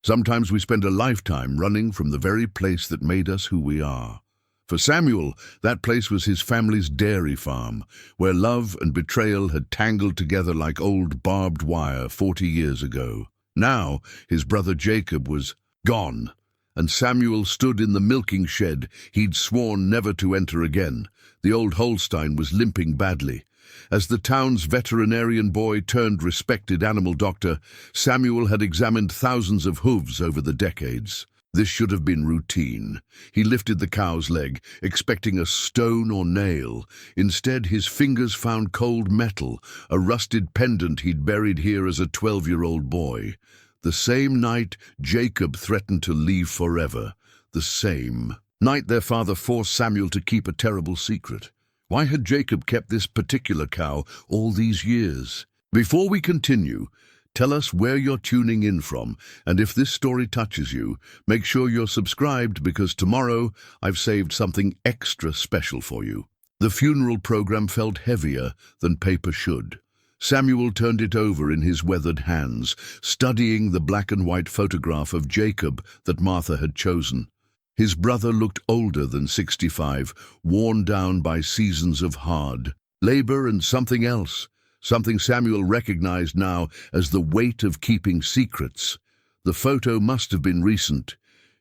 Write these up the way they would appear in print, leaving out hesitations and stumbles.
Sometimes we spend a lifetime running from the very place that made us who we are. For Samuel, that place was his family's dairy farm, where love and betrayal had tangled together like old barbed wire 40 years ago. Now, his brother Jacob was gone, and Samuel stood in the milking shed he'd sworn never to enter again. The old Holstein was limping badly. As the town's veterinarian boy turned respected animal doctor, Samuel had examined thousands of hooves over the decades. This should have been routine. He lifted the cow's leg, expecting a stone or nail. Instead, his fingers found cold metal, a rusted pendant he'd buried here as a 12-year-old boy. The same night Jacob threatened to leave forever. The same night their father forced Samuel to keep a terrible secret. Why had Jacob kept this particular cow all these years? Before we continue, tell us where you're tuning in from, and if this story touches you, make sure you're subscribed because tomorrow I've saved something extra special for you. The funeral program felt heavier than paper should. Samuel turned it over in his weathered hands, studying the black and white photograph of Jacob that Martha had chosen. His brother looked older than 65, worn down by seasons of hard labor and something else, something Samuel recognized now as the weight of keeping secrets. The photo must have been recent.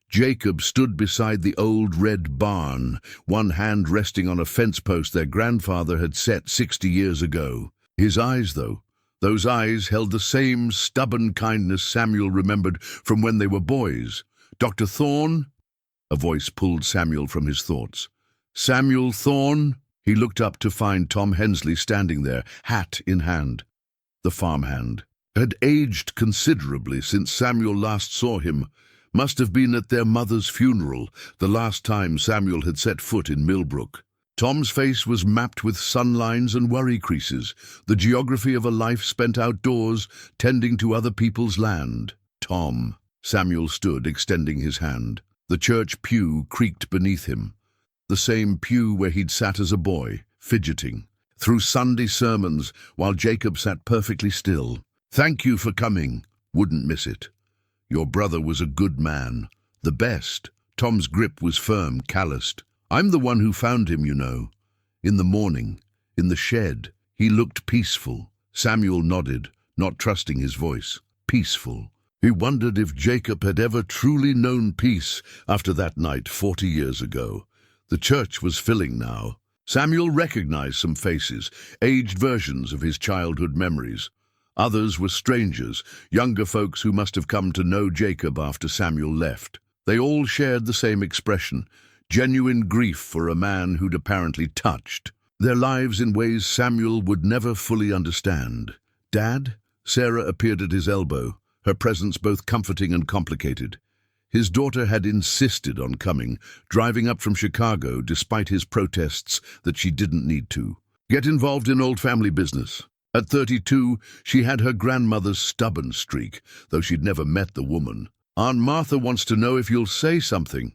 Jacob stood beside the old red barn, one hand resting on a fence post their grandfather had set 60 years ago. His eyes, though, those eyes held the same stubborn kindness Samuel remembered from when they were boys. "Dr. Thorne?" A voice pulled Samuel from his thoughts. "Samuel Thorne?" He looked up to find Tom Hensley standing there, hat in hand. The farmhand had aged considerably since Samuel last saw him. Must have been at their mother's funeral, the last time Samuel had set foot in Millbrook. Tom's face was mapped with sun lines and worry creases, the geography of a life spent outdoors, tending to other people's land. "Tom." Samuel stood, extending his hand. The church pew creaked beneath him, the same pew where he'd sat as a boy, fidgeting, through Sunday sermons while Jacob sat perfectly still. "Thank you for coming. Wouldn't miss it. Your brother was a good man. The best." Tom's grip was firm, calloused. "I'm the one who found him, you know. In the morning, in the shed. He looked peaceful." Samuel nodded, not trusting his voice. Peaceful. He wondered if Jacob had ever truly known peace after that night 40 years ago. The church was filling now. Samuel recognized some faces, aged versions of his childhood memories. Others were strangers, younger folks who must have come to know Jacob after Samuel left. They all shared the same expression, genuine grief for a man who'd apparently touched their lives in ways Samuel would never fully understand. "Dad?" Sarah appeared at his elbow, her presence both comforting and complicated. His daughter had insisted on coming, driving up from Chicago despite his protests that she didn't need to. Get involved in old family business. At 32, she had her grandmother's stubborn streak, though she'd never met the woman. "Aunt Martha wants to know if you'll say something."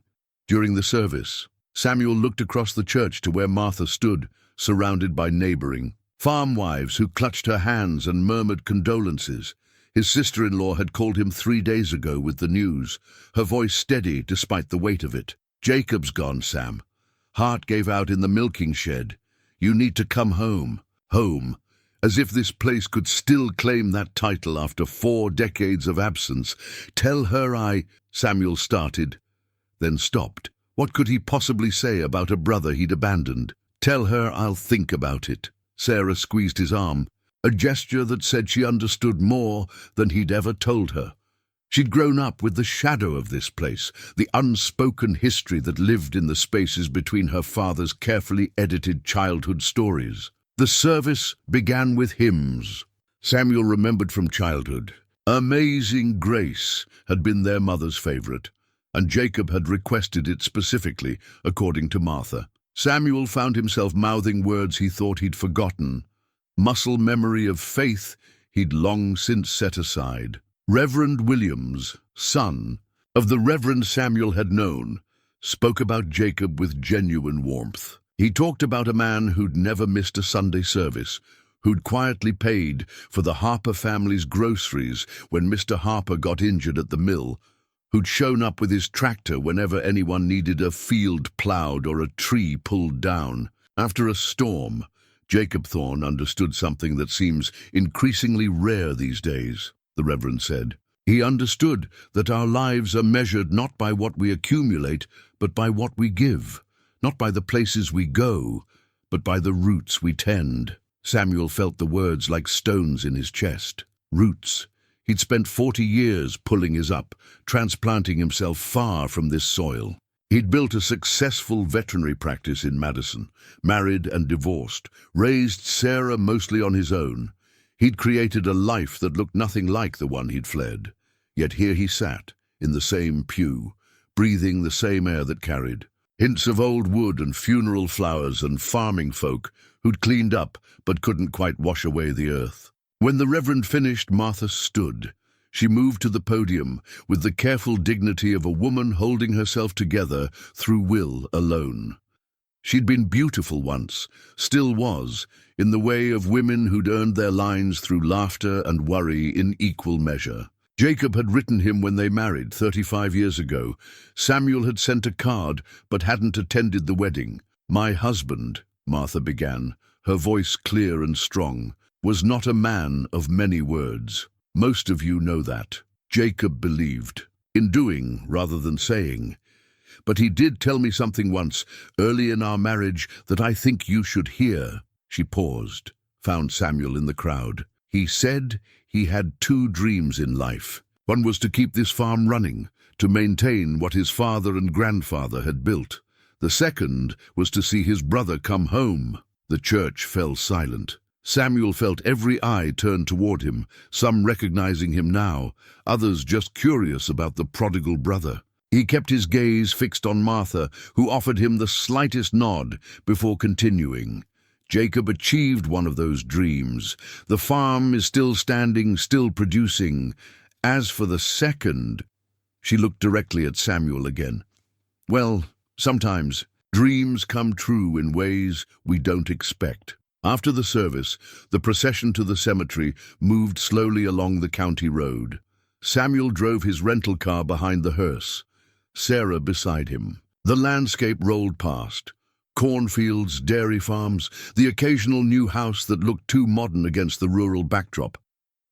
During the service, Samuel looked across the church to where Martha stood, surrounded by neighboring farm wives who clutched her hands and murmured condolences. His sister-in-law had called him 3 days ago with the news, her voice steady despite the weight of it. "Jacob's gone, Sam. Heart gave out in the milking shed. You need to come home." Home. As if this place could still claim that title after 4 decades of absence. "Tell her Samuel started, then stopped. What could he possibly say about a brother he'd abandoned? "Tell her I'll think about it." Sarah squeezed his arm, a gesture that said she understood more than he'd ever told her. She'd grown up with the shadow of this place, the unspoken history that lived in the spaces between her father's carefully edited childhood stories. The service began with hymns. Samuel remembered from childhood. "Amazing Grace" had been their mother's favorite, and Jacob had requested it specifically, according to Martha. Samuel found himself mouthing words he thought he'd forgotten, muscle memory of faith he'd long since set aside. Reverend Williams, son of the Reverend Samuel had known, spoke about Jacob with genuine warmth. He talked about a man who'd never missed a Sunday service, who'd quietly paid for the Harper family's groceries when Mr. Harper got injured at the mill, who'd shown up with his tractor whenever anyone needed a field plowed or a tree pulled down. After a storm, Jacob Thorne understood something that seems increasingly rare these days, the Reverend said. He understood that our lives are measured not by what we accumulate, but by what we give, not by the places we go, but by the roots we tend. Samuel felt the words like stones in his chest. Roots. He'd spent 40 years pulling his up, transplanting himself far from this soil. He'd built a successful veterinary practice in Madison, married and divorced, raised Sarah mostly on his own. He'd created a life that looked nothing like the one he'd fled. Yet here he sat, in the same pew, breathing the same air that carried. Hints of old wood and funeral flowers and farming folk who'd cleaned up but couldn't quite wash away the earth. When the Reverend finished, Martha stood. She moved to the podium with the careful dignity of a woman holding herself together through will alone. She'd been beautiful once, still was, in the way of women who'd earned their lines through laughter and worry in equal measure. Jacob had written him when they married 35 years ago. Samuel had sent a card but hadn't attended the wedding. "My husband," Martha began, her voice clear and strong, "was not a man of many words. Most of you know that." Jacob believed, in doing rather than saying. "But he did tell me something once, early in our marriage, that I think you should hear." She paused, found Samuel in the crowd. "He said he had two dreams in life. One was to keep this farm running, to maintain what his father and grandfather had built. The second was to see his brother come home." The church fell silent. Samuel felt every eye turn toward him, some recognizing him now, others just curious about the prodigal brother. He kept his gaze fixed on Martha, who offered him the slightest nod before continuing. "Jacob achieved one of those dreams. The farm is still standing, still producing. As for the second—" She looked directly at Samuel again. "Well, sometimes dreams come true in ways we don't expect." After the service, the procession to the cemetery moved slowly along the county road. Samuel drove his rental car behind the hearse, Sarah beside him. The landscape rolled past. Cornfields, dairy farms, the occasional new house that looked too modern against the rural backdrop.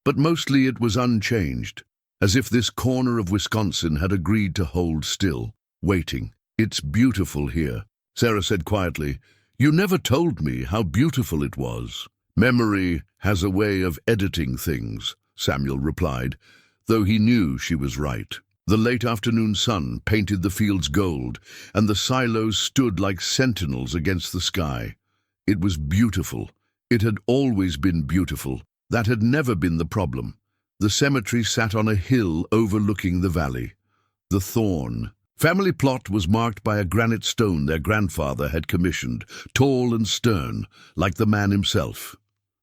But mostly it was unchanged, as if this corner of Wisconsin had agreed to hold still, waiting. "It's beautiful here," Sarah said quietly. "You never told me how beautiful it was." "Memory has a way of editing things," Samuel replied, though he knew she was right. The late afternoon sun painted the fields gold, and the silos stood like sentinels against the sky. It was beautiful. It had always been beautiful. That had never been the problem. The cemetery sat on a hill overlooking the valley. The Thorne family plot was marked by a granite stone their grandfather had commissioned, tall and stern, like the man himself.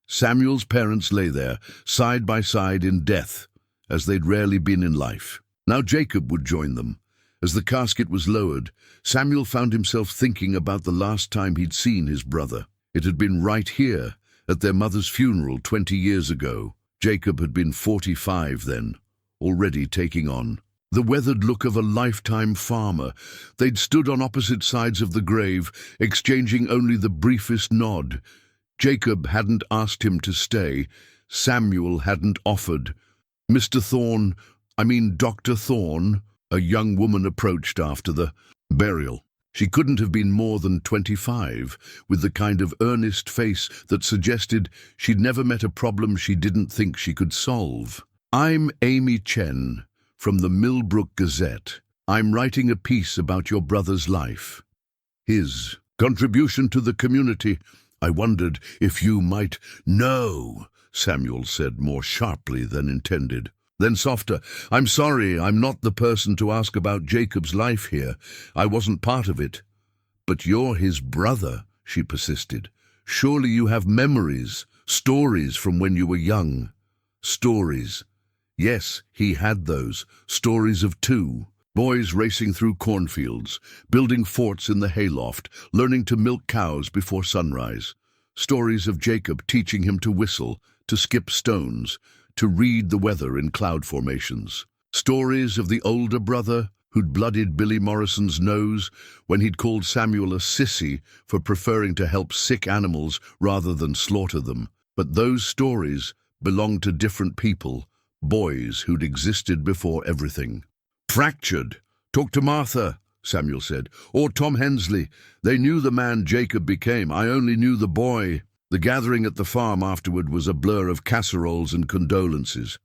Samuel's parents lay there, side by side in death, as they'd rarely been in life. Now Jacob would join them. As the casket was lowered, Samuel found himself thinking about the last time he'd seen his brother. It had been right here, at their mother's funeral 20 years ago. Jacob had been 45 then, already taking on the weathered look of a lifetime farmer. They'd stood on opposite sides of the grave, exchanging only the briefest nod. Jacob hadn't asked him to stay. Samuel hadn't offered. "Mr. Thorne, Dr. Thorne," a young woman approached after the burial. She couldn't have been more than 25, with the kind of earnest face that suggested she'd never met a problem she didn't think she could solve. "I'm Amy Chen, from the Millbrook Gazette. I'm writing a piece about your brother's life. His contribution to the community. I wondered if you might—" "No," Samuel said more sharply than intended. Then softer, "I'm sorry, I'm not the person to ask about Jacob's life here. I wasn't part of it." "But you're his brother," she persisted. "Surely you have memories, stories from when you were young." Stories. Yes, he had those. Stories of two. Boys racing through cornfields, building forts in the hayloft, learning to milk cows before sunrise. Stories of Jacob teaching him to whistle, to skip stones, to read the weather in cloud formations. Stories of the older brother who'd bloodied Billy Morrison's nose when he'd called Samuel a sissy for preferring to help sick animals rather than slaughter them. But those stories belonged to different people, boys who'd existed before everything. "Fractured. Talk to Martha," Samuel said, "or Tom Hensley. They knew the man Jacob became. I only knew the boy." The gathering at the farm afterward was a blur of casseroles and condolences.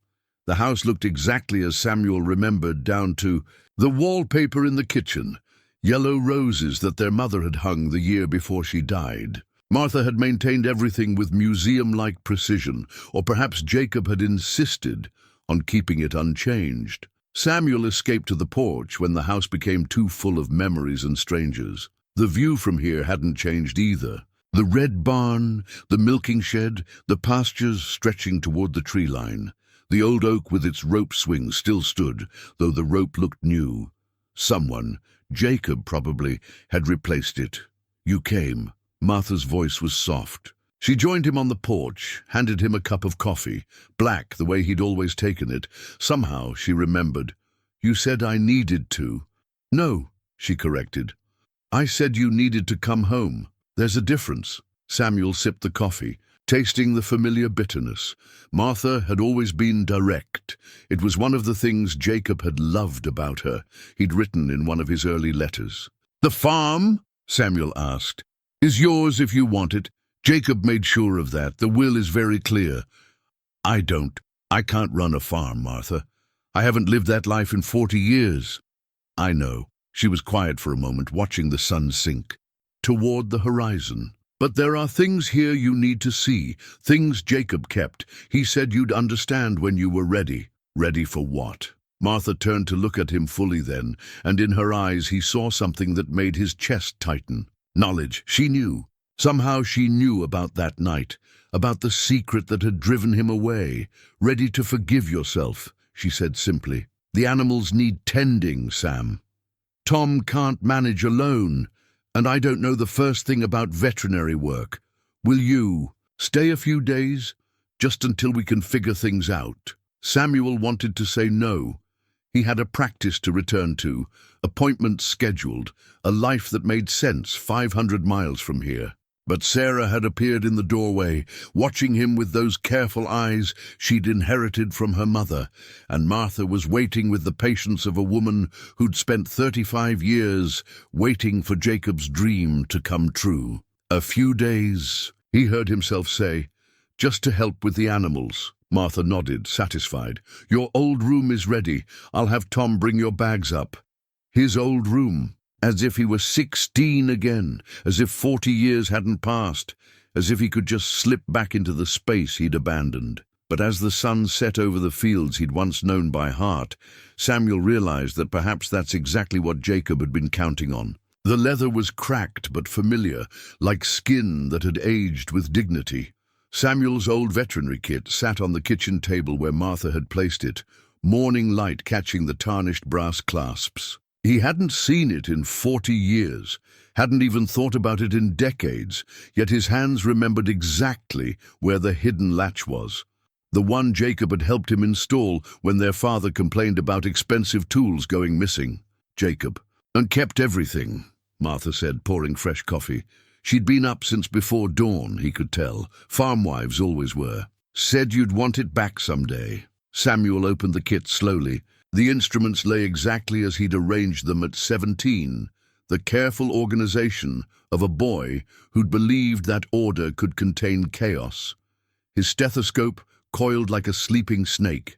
The house looked exactly as Samuel remembered, down to the wallpaper in the kitchen, yellow roses that their mother had hung the year before she died. Martha had maintained everything with museum-like precision, or perhaps Jacob had insisted on keeping it unchanged. Samuel escaped to the porch when the house became too full of memories and strangers. The view from here hadn't changed either. The red barn, the milking shed, the pastures stretching toward the tree line. The old oak with its rope swing still stood, though the rope looked new. Someone, Jacob probably, had replaced it. "You came." Martha's voice was soft. She joined him on the porch, handed him a cup of coffee, black the way he'd always taken it. Somehow she remembered. "You said I needed to." "No," she corrected. "I said you needed to come home. There's a difference." Samuel sipped the coffee, tasting the familiar bitterness. Martha had always been direct. It was one of the things Jacob had loved about her. He'd written in one of his early letters. "The farm," Samuel asked, "is yours if you want it." Jacob made sure of that. "The will is very clear." I can't run a farm, Martha. I haven't lived that life in 40 years. "I know." She was quiet for a moment, watching the sun sink toward the horizon. "But there are things here you need to see, things Jacob kept. He said you'd understand when you were ready." "Ready for what?" Martha turned to look at him fully then, and in her eyes he saw something that made his chest tighten. Knowledge. She knew. Somehow she knew about that night, about the secret that had driven him away. "Ready to forgive yourself," she said simply. "The animals need tending, Sam. Tom can't manage alone. And I don't know the first thing about veterinary work. Will you stay a few days, just until we can figure things out?" Samuel wanted to say no. He had a practice to return to, appointments scheduled, a life that made sense 500 miles from here. But Sarah had appeared in the doorway, watching him with those careful eyes she'd inherited from her mother, and Martha was waiting with the patience of a woman who'd spent 35 years waiting for Jacob's dream to come true. "A few days," he heard himself say, "just to help with the animals." Martha nodded, satisfied. "Your old room is ready. I'll have Tom bring your bags up." His old room. As if he were 16 again, as if 40 years hadn't passed, as if he could just slip back into the space he'd abandoned. But as the sun set over the fields he'd once known by heart, Samuel realized that perhaps that's exactly what Jacob had been counting on. The leather was cracked but familiar, like skin that had aged with dignity. Samuel's old veterinary kit sat on the kitchen table where Martha had placed it, morning light catching the tarnished brass clasps. He hadn't seen it in 40 years, hadn't even thought about it in decades, yet his hands remembered exactly where the hidden latch was. The one Jacob had helped him install when their father complained about expensive tools going missing. Jacob. "And kept everything," Martha said, pouring fresh coffee. She'd been up since before dawn, he could tell. Farm wives always were. "Said you'd want it back someday." Samuel opened the kit slowly. The instruments lay exactly as he'd arranged them at 17, the careful organization of a boy who'd believed that order could contain chaos. His stethoscope coiled like a sleeping snake.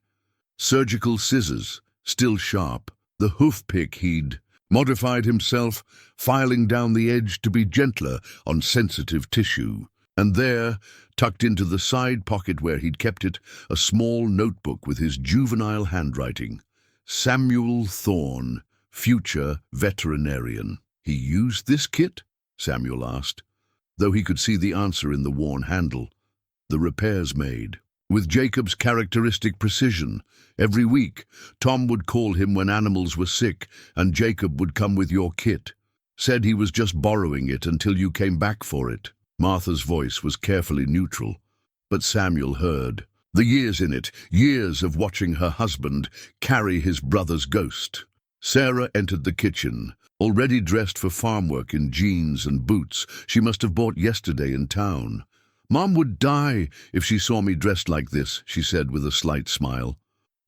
Surgical scissors, still sharp. The hoof pick he'd modified himself, filing down the edge to be gentler on sensitive tissue. And there, tucked into the side pocket where he'd kept it, a small notebook with his juvenile handwriting. "Samuel Thorne, future veterinarian." "He used this kit?" Samuel asked, though he could see the answer in the worn handle. "The repairs made." With Jacob's characteristic precision. Every week, Tom would call him when animals were sick, and Jacob would come with your kit. Said he was just borrowing it until you came back for it. Martha's voice was carefully neutral, but Samuel heard. The years in it, years of watching her husband carry his brother's ghost. Sarah entered the kitchen, already dressed for farm work in jeans and boots she must have bought yesterday in town. "Mom would die if she saw me dressed like this," she said with a slight smile.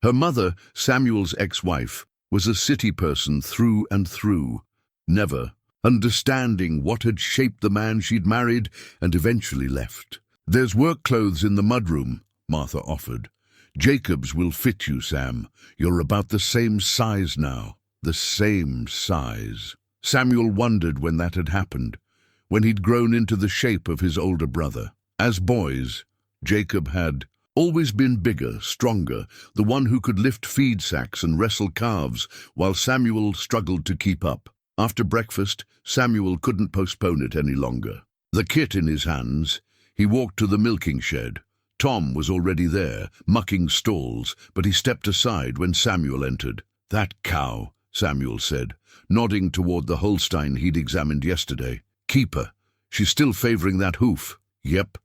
Her mother, Samuel's ex-wife, was a city person through and through, never understanding what had shaped the man she'd married and eventually left. "There's work clothes in the mudroom," Martha offered. "Jacob's will fit you, Sam. You're about the same size now." The same size. Samuel wondered when that had happened, when he'd grown into the shape of his older brother. As boys, Jacob had always been bigger, stronger, the one who could lift feed sacks and wrestle calves, while Samuel struggled to keep up. After breakfast, Samuel couldn't postpone it any longer. The kit in his hands, he walked to the milking shed. Tom was already there, mucking stalls, but he stepped aside when Samuel entered. "That cow," Samuel said, nodding toward the Holstein he'd examined yesterday. "Keep her. She's still favoring that hoof." "Yep.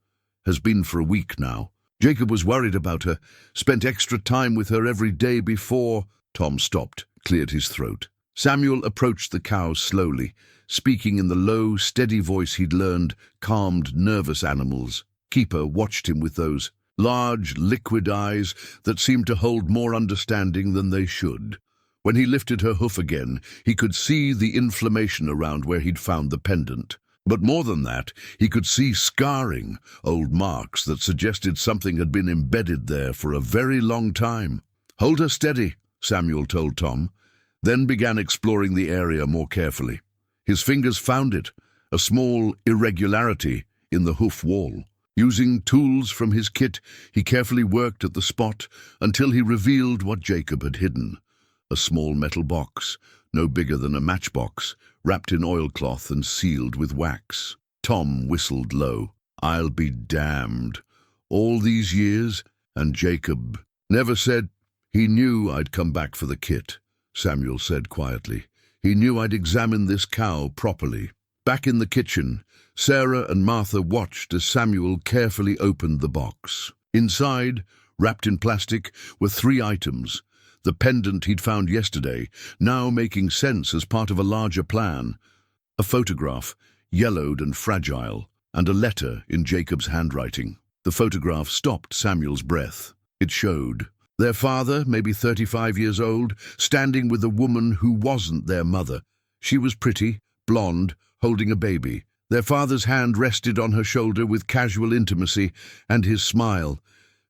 Has been for a week now." Jacob was worried about her, spent extra time with her every day before. Tom stopped, cleared his throat. Samuel approached the cow slowly, speaking in the low, steady voice he'd learned calmed nervous animals. Keeper watched him with those large, liquid eyes that seemed to hold more understanding than they should. When he lifted her hoof again, he could see the inflammation around where he'd found the pendant. But more than that, he could see scarring, old marks that suggested something had been embedded there for a very long time. "Hold her steady," Samuel told Tom, then began exploring the area more carefully. His fingers found it, a small irregularity in the hoof wall. Using tools from his kit, he carefully worked at the spot until he revealed what Jacob had hidden. A small metal box, no bigger than a matchbox, wrapped in oilcloth and sealed with wax. Tom whistled low. "I'll be damned. All these years, and Jacob never said—" "He knew I'd come back for the kit," Samuel said quietly. "He knew I'd examine this cow properly." Back in the kitchen, Sarah and Martha watched as Samuel carefully opened the box. Inside, wrapped in plastic, were 3 items. The pendant he'd found yesterday, now making sense as part of a larger plan. A photograph, yellowed and fragile, and a letter in Jacob's handwriting. The photograph stopped Samuel's breath. It showed their father, maybe 35 years old, standing with a woman who wasn't their mother. She was pretty, blonde, holding a baby. Their father's hand rested on her shoulder with casual intimacy, and his smile.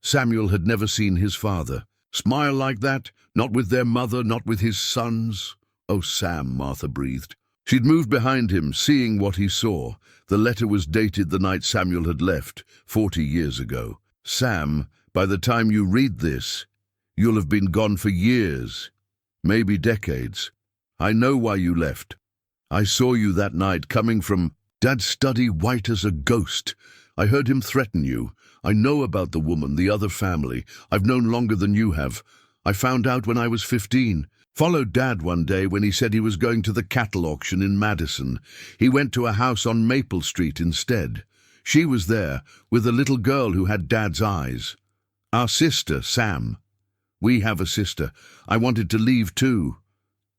Samuel had never seen his father smile like that, not with their mother, not with his sons. "Oh, Sam," Martha breathed. She'd moved behind him, seeing what he saw. The letter was dated the night Samuel had left, 40 years ago. "Sam, by the time you read this, you'll have been gone for years, maybe decades. I know why you left. I saw you that night coming from Dad's study, white as a ghost. I heard him threaten you. I know about the woman, the other family. I've known longer than you have. I found out when I was 15. Followed Dad one day when he said he was going to the cattle auction in Madison. He went to a house on Maple Street instead. She was there, with a little girl who had Dad's eyes. Our sister, Sam. We have a sister. I wanted to leave too.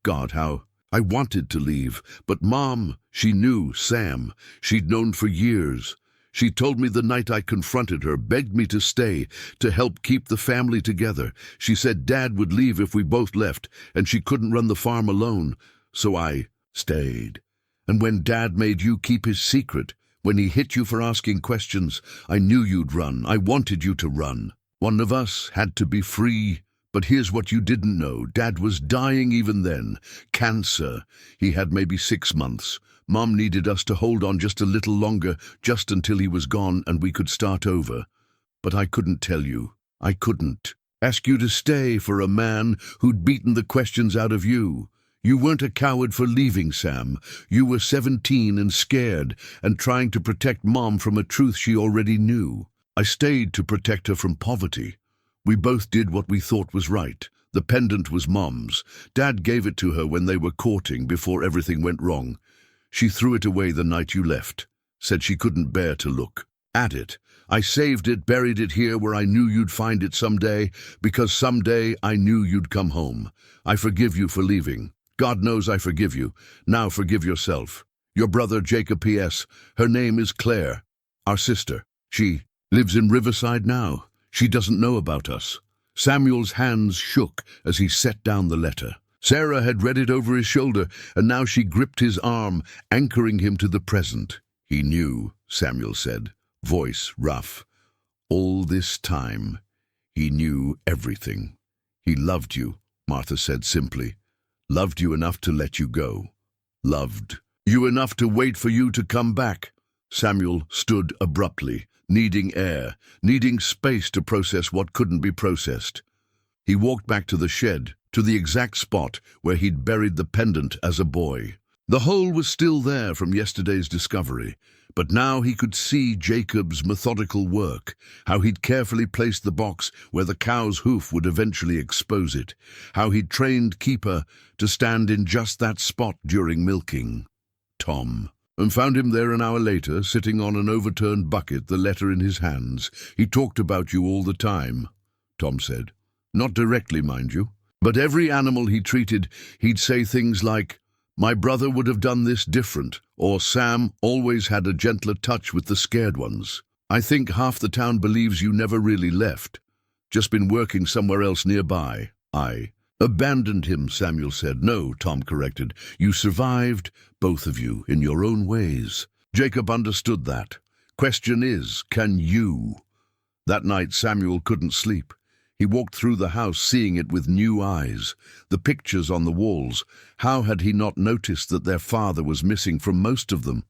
God, how I wanted to leave. But Mom, she knew Sam. She'd known for years. She told me the night I confronted her, begged me to stay, to help keep the family together. She said Dad would leave if we both left, and she couldn't run the farm alone. So I stayed. And when Dad made you keep his secret, when he hit you for asking questions, I knew you'd run. I wanted you to run. One of us had to be free. But here's what you didn't know. Dad was dying even then. Cancer. He had maybe 6 months. Mom needed us to hold on just a little longer, just until he was gone and we could start over. But I couldn't tell you. I couldn't ask you to stay for a man who'd beaten the questions out of you. You weren't a coward for leaving, Sam. You were 17 and scared and trying to protect Mom from a truth she already knew. I stayed to protect her from poverty. We both did what we thought was right. The pendant was Mom's. Dad gave it to her when they were courting before everything went wrong. She threw it away the night you left, said she couldn't bear to look at it. I saved it, buried it here where I knew you'd find it someday, because someday I knew you'd come home. I forgive you for leaving. God knows I forgive you. Now forgive yourself. Your brother Jacob P.S. Her name is Claire. Our sister. She lives in Riverside now. She doesn't know about us." Samuel's hands shook as he set down the letter. Sarah had read it over his shoulder, and now she gripped his arm, anchoring him to the present. "He knew," Samuel said, voice rough. "All this time, he knew everything. He loved you," Martha said simply. "Loved you enough to let you go. Loved you enough to wait for you to come back." Samuel stood abruptly, needing air, needing space to process what couldn't be processed. He walked back to the shed, to the exact spot where he'd buried the pendant as a boy. The hole was still there from yesterday's discovery, but now he could see Jacob's methodical work, how he'd carefully placed the box where the cow's hoof would eventually expose it, how he'd trained Keeper to stand in just that spot during milking. Tom. And found him there an hour later, sitting on an overturned bucket, the letter in his hands. "He talked about you all the time," Tom said. "Not directly, mind you. But every animal he treated, he'd say things like, 'My brother would have done this different,' or 'Sam always had a gentler touch with the scared ones.' I think half the town believes you never really left. Just been working somewhere else nearby." "I abandoned him," Samuel said. "No," Tom corrected. "You survived, both of you, in your own ways." Jacob understood that. Question is, can you? That night Samuel couldn't sleep. He walked through the house, seeing it with new eyes. The pictures on the walls. How had he not noticed that their father was missing from most of them?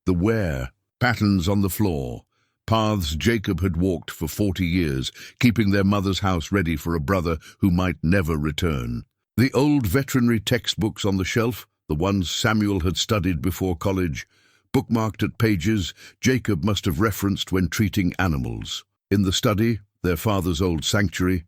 The wear, patterns on the floor, paths Jacob had walked for 40 years, keeping their mother's house ready for a brother who might never return. The old veterinary textbooks on the shelf, the ones Samuel had studied before college, bookmarked at pages Jacob must have referenced when treating animals. In the study, their father's old sanctuary,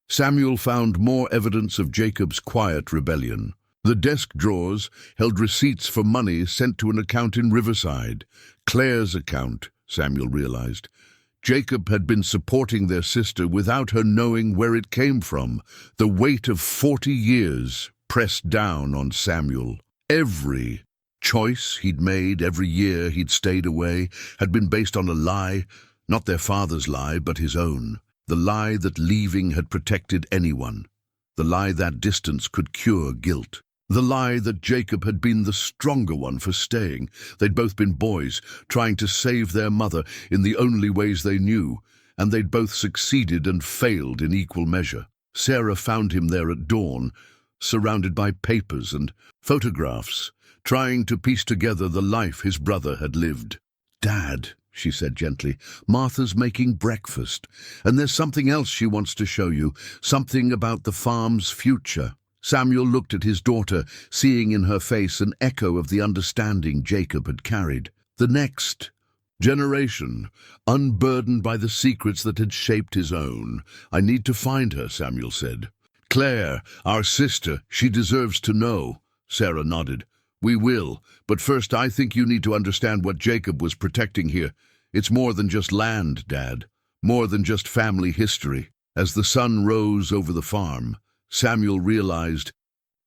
Samuel found more evidence of Jacob's quiet rebellion. The desk drawers held receipts for money sent to an account in Riverside. Claire's account, Samuel realized. Jacob had been supporting their sister without her knowing where it came from. The weight of 40 years pressed down on Samuel. Every choice he'd made, every year he'd stayed away, had been based on a lie, not their father's lie, but his own. The lie that leaving had protected anyone. The lie that distance could cure guilt. The lie that Jacob had been the stronger one for staying. They'd both been boys, trying to save their mother in the only ways they knew, and they'd both succeeded and failed in equal measure. Sarah found him there at dawn, surrounded by papers and photographs, trying to piece together the life his brother had lived. "Dad," she said gently, "Martha's making breakfast, and there's something else she wants to show you, something about the farm's future." Samuel looked at his daughter, seeing in her face an echo of the understanding Jacob had carried. The next generation, unburdened by the secrets that had shaped his own. "I need to find her," Samuel said. "Claire, our sister, she deserves to know." Sarah nodded. "We will, but first I think you need to understand what Jacob was protecting here. It's more than just land, Dad. More than just family history." As the sun rose over the farm, Samuel realized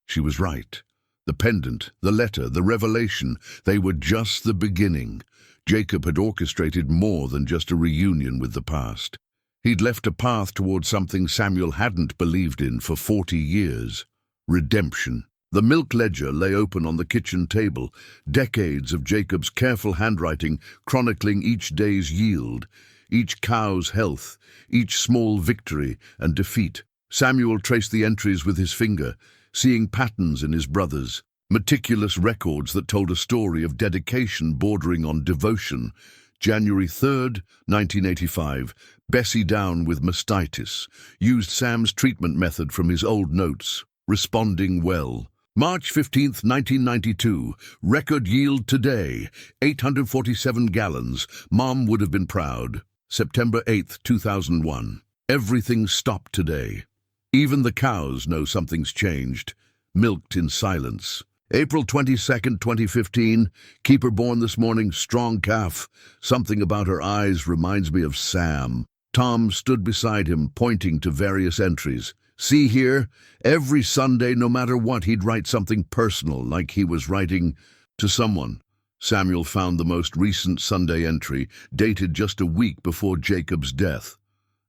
she was right. The pendant, the letter, the revelation, they were just the beginning. Jacob had orchestrated more than just a reunion with the past. He'd left a path toward something Samuel hadn't believed in for 40 years. Redemption. The milk ledger lay open on the kitchen table, decades of Jacob's careful handwriting chronicling each day's yield, each cow's health, each small victory and defeat. Samuel traced the entries with his finger, seeing patterns in his brother's, meticulous records that told a story of dedication bordering on devotion. January 3rd, 1985, Bessie down with mastitis, used Sam's treatment method from his old notes, responding well. March 15th, 1992, record yield today, 847 gallons, Mom would have been proud. September 8th, 2001, everything stopped today. Even the cows know something's changed, milked in silence. April 22nd, 2015. Keeper born this morning, strong calf. Something about her eyes reminds me of Sam. Tom stood beside him, pointing to various entries. See here, every Sunday, no matter what, he'd write something personal, like he was writing to someone. Samuel found the most recent Sunday entry, dated just a week before Jacob's death.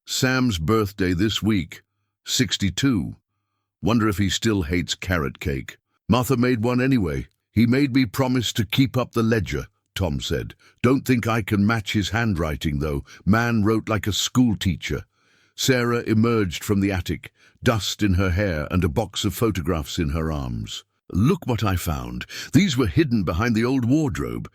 Sam's birthday this week, 62. Wonder if he still hates carrot cake. Martha made one anyway. He made me promise to keep up the ledger, Tom said. Don't think I can match his handwriting, though. Man wrote like a school teacher. Sarah emerged from the attic, dust in her hair and a box of photographs in her arms. Look what I found. These were hidden behind the old wardrobe.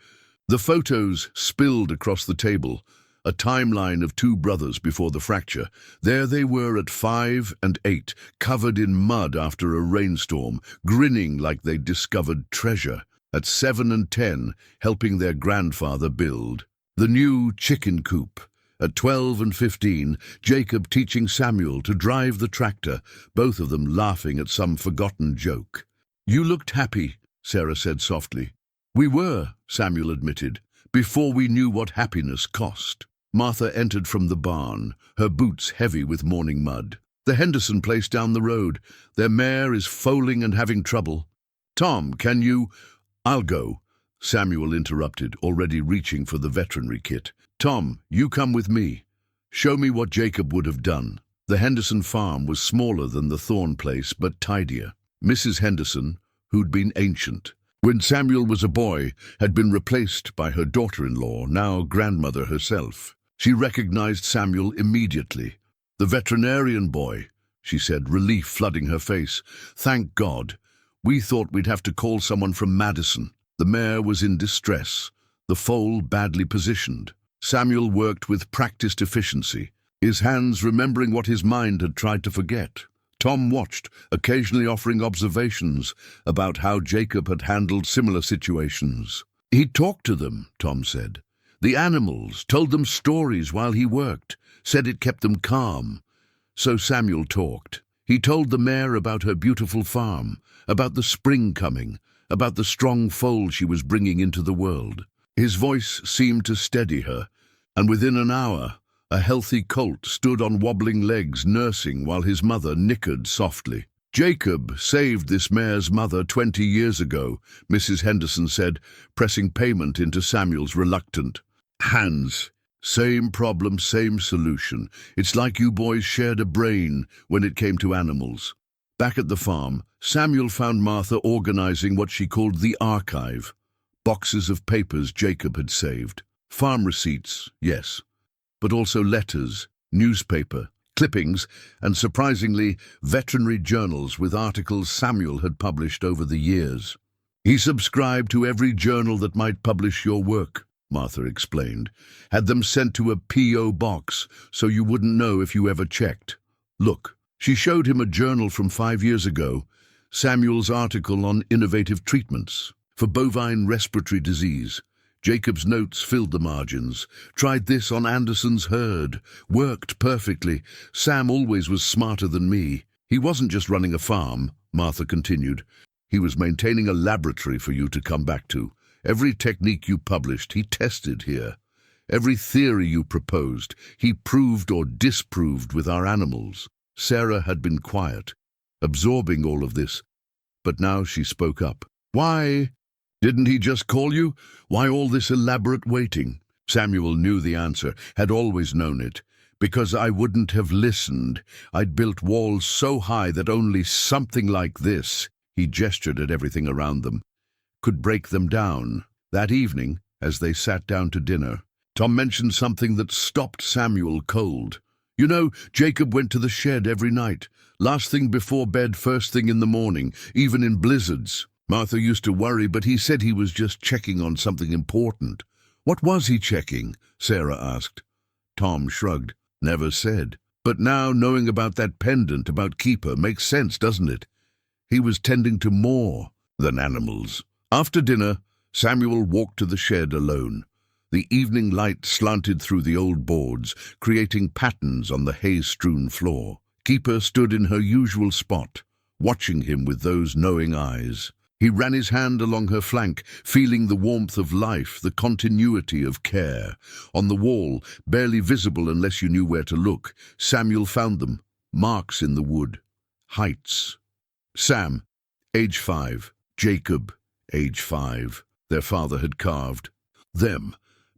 The photos spilled across the table. A timeline of two brothers before the fracture. There they were at 5 and 8, covered in mud after a rainstorm, grinning like they'd discovered treasure. At 7 and 10, helping their grandfather build the new chicken coop. At 12 and 15, Jacob teaching Samuel to drive the tractor, both of them laughing at some forgotten joke. You looked happy, Sarah said softly. We were, Samuel admitted, before we knew what happiness cost. Martha entered from the barn, her boots heavy with morning mud. The Henderson place down the road. Their mare is foaling and having trouble. Tom, can you— I'll go, Samuel interrupted, already reaching for the veterinary kit. Tom, you come with me. Show me what Jacob would have done. The Henderson farm was smaller than the Thorne place, but tidier. Mrs. Henderson, who'd been ancient, when Samuel was a boy, had been replaced by her daughter-in-law, now grandmother herself. She recognized Samuel immediately. The veterinarian boy, she said, relief flooding her face. Thank God. We thought we'd have to call someone from Madison. The mare was in distress, the foal badly positioned. Samuel worked with practiced efficiency, his hands remembering what his mind had tried to forget. Tom watched, occasionally offering observations about how Jacob had handled similar situations. He talked to them, Tom said. The animals, told them stories while he worked, said it kept them calm. So Samuel talked. He told the mare about her beautiful farm, about the spring coming, about the strong foal she was bringing into the world. His voice seemed to steady her, and within an hour, a healthy colt stood on wobbling legs nursing while his mother nickered softly. Jacob saved this mare's mother 20 years ago, Mrs. Henderson said, pressing payment into Samuel's reluctant hands. Same problem, same solution. It's like you boys shared a brain when it came to animals. Back at the farm, Samuel found Martha organizing what she called the archive. Boxes of papers Jacob had saved. Farm receipts, yes, but also letters, newspaper, clippings, and surprisingly, veterinary journals with articles Samuel had published over the years. He subscribed to every journal that might publish your work, Martha explained. Had them sent to a P.O. box so you wouldn't know if you ever checked. Look, she showed him a journal from 5 years ago, Samuel's article on innovative treatments for bovine respiratory disease. Jacob's notes filled the margins. Tried this on Anderson's herd. Worked perfectly. Sam always was smarter than me. He wasn't just running a farm, Martha continued. He was maintaining a laboratory for you to come back to. Every technique you published, he tested here. Every theory you proposed, he proved or disproved with our animals. Sarah had been quiet, absorbing all of this, but now she spoke up. Why didn't he just call you? Why all this elaborate waiting? Samuel knew the answer, had always known it. Because I wouldn't have listened. I'd built walls so high that only something like this, he gestured at everything around them, could break them down. That evening, as they sat down to dinner, Tom mentioned something that stopped Samuel cold. You know, Jacob went to the shed every night, last thing before bed, first thing in the morning, even in blizzards. Martha used to worry, but he said he was just checking on something important. What was he checking? Sarah asked. Tom shrugged. Never said. But now, knowing about that pendant, about Keeper, makes sense, doesn't it? He was tending to more than animals. After dinner, Samuel walked to the shed alone. The evening light slanted through the old boards, creating patterns on the hay-strewn floor. Keeper stood in her usual spot, watching him with those knowing eyes. He ran his hand along her flank, feeling the warmth of life, the continuity of care. On the wall, barely visible unless you knew where to look, Samuel found them, marks in the wood. Heights. Sam, age 5. Jacob, age 5. Their father had carved. Them,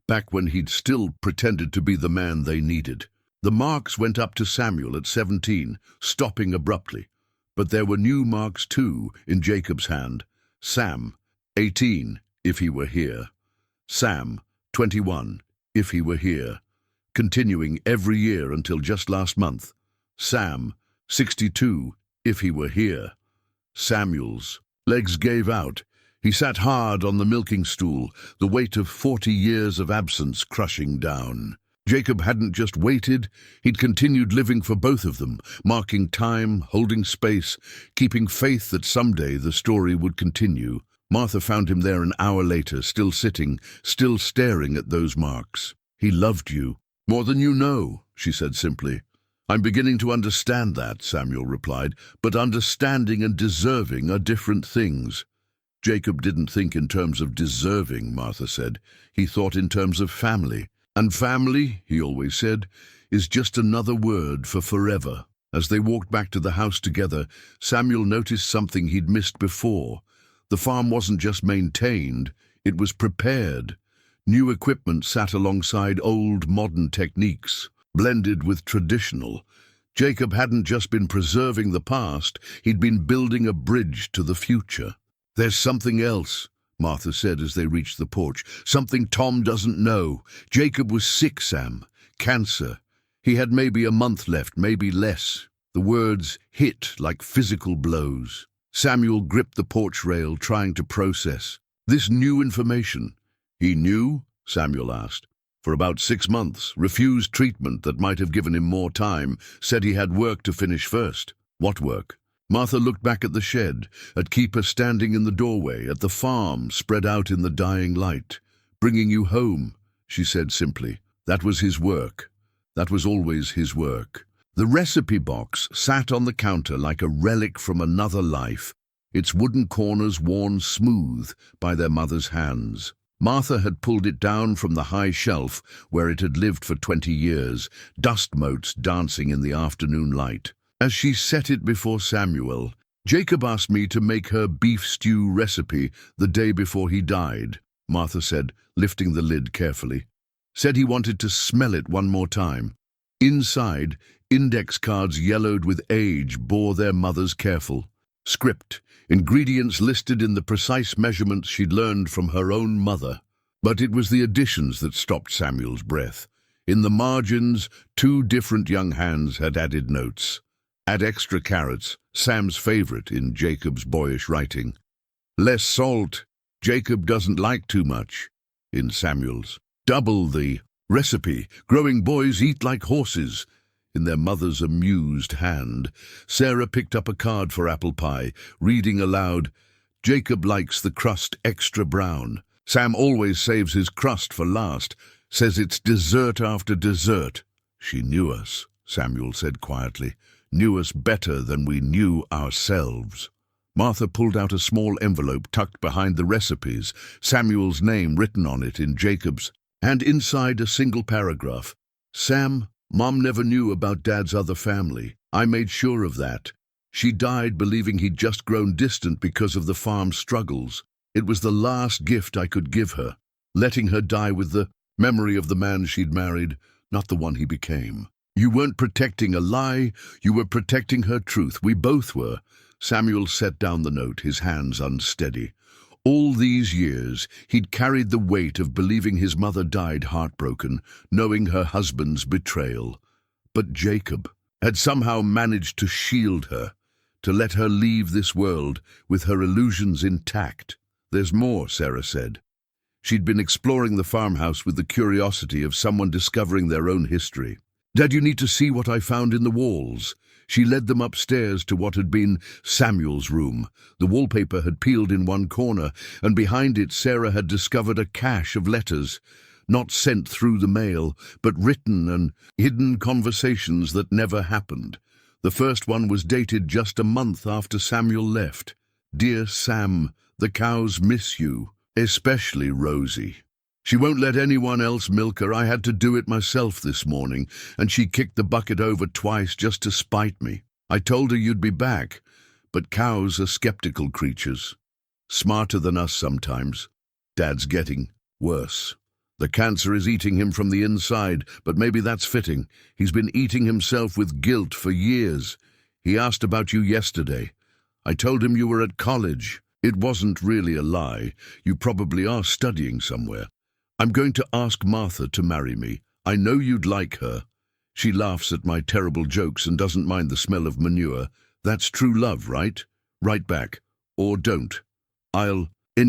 back when he'd still pretended to be the man they needed. The marks went up to Samuel at 17, stopping abruptly. But there were new marks too in Jacob's hand. Sam, 18, if he were here. Sam, 21, if he were here. Continuing every year until just last month. Sam, 62, if he were here. Samuel's legs gave out. He sat hard on the milking stool, the weight of 40 years of absence crushing down. Jacob hadn't just waited, he'd continued living for both of them, marking time, holding space, keeping faith that someday the story would continue. Martha found him there an hour later, still sitting, still staring at those marks. "He loved you. More than you know," she said simply. "I'm beginning to understand that," Samuel replied, "but understanding and deserving are different things." Jacob didn't think in terms of deserving, Martha said. He thought in terms of family. And family, he always said, is just another word for forever. As they walked back to the house together, Samuel noticed something he'd missed before. The farm wasn't just maintained, it was prepared. New equipment sat alongside old modern techniques, blended with traditional. Jacob hadn't just been preserving the past, he'd been building a bridge to the future. "There's something else," Martha said as they reached the porch. "Something Tom doesn't know. Jacob was sick, Sam. Cancer. He had maybe a month left, maybe less." The words hit like physical blows. Samuel gripped the porch rail, trying to process this new information. "He knew?" Samuel asked. "For about 6 months, refused treatment that might have given him more time, said he had work to finish first." "What work?" Martha looked back at the shed, at Keeper standing in the doorway, at the farm spread out in the dying light. "Bringing you home," she said simply. That was his work. That was always his work. The recipe box sat on the counter like a relic from another life, its wooden corners worn smooth by their mother's hands. Martha had pulled it down from the high shelf where it had lived for 20 years, dust motes dancing in the afternoon light. As she set it before Samuel, "Jacob asked me to make her beef stew recipe the day before he died," Martha said, lifting the lid carefully. "Said he wanted to smell it one more time." Inside, index cards yellowed with age bore their mother's careful script, ingredients listed in the precise measurements she'd learned from her own mother. But it was the additions that stopped Samuel's breath. In the margins, 2 different young hands had added notes. "Add extra carrots," Sam's favorite in Jacob's boyish writing. "Less salt, Jacob doesn't like too much," in Samuel's. "Double the recipe, growing boys eat like horses," in their mother's amused hand. Sarah picked up a card for apple pie, reading aloud, "Jacob likes the crust extra brown. Sam always saves his crust for last, says it's dessert after dessert." "She knew us," Samuel said quietly. "Knew us better than we knew ourselves." Martha pulled out a small envelope tucked behind the recipes, Samuel's name written on it in Jacob's, and inside a single paragraph. "Sam, Mom never knew about Dad's other family. I made sure of that. She died believing he'd just grown distant because of the farm's struggles. It was the last gift I could give her, letting her die with the memory of the man she'd married, not the one he became. You weren't protecting a lie, you were protecting her truth. We both were." Samuel set down the note, his hands unsteady. All these years, he'd carried the weight of believing his mother died heartbroken, knowing her husband's betrayal. But Jacob had somehow managed to shield her, to let her leave this world with her illusions intact. "There's more," Sarah said. She'd been exploring the farmhouse with the curiosity of someone discovering their own history. "Dad, you need to see what I found in the walls." She led them upstairs to what had been Samuel's room. The wallpaper had peeled in one corner, and behind it Sarah had discovered a cache of letters, not sent through the mail, but written and hidden conversations that never happened. The first one was dated just a month after Samuel left. "Dear Sam, The cows miss you, especially Rosie. She won't let anyone else milk her. I had to do it myself this morning, and she kicked the bucket over twice just to spite me. I told her you'd be back, but cows are skeptical creatures. Smarter than us sometimes. Dad's getting worse. The cancer is eating him from the inside, but maybe that's fitting. He's been eating himself with guilt for years. He asked about you yesterday. I told him you were at college. It wasn't really a lie. You probably are studying somewhere. I'm going to ask Martha to marry me. I know you'd like her. She laughs at my terrible jokes and doesn't mind the smell of manure. That's true love, right? Write back. Or don't.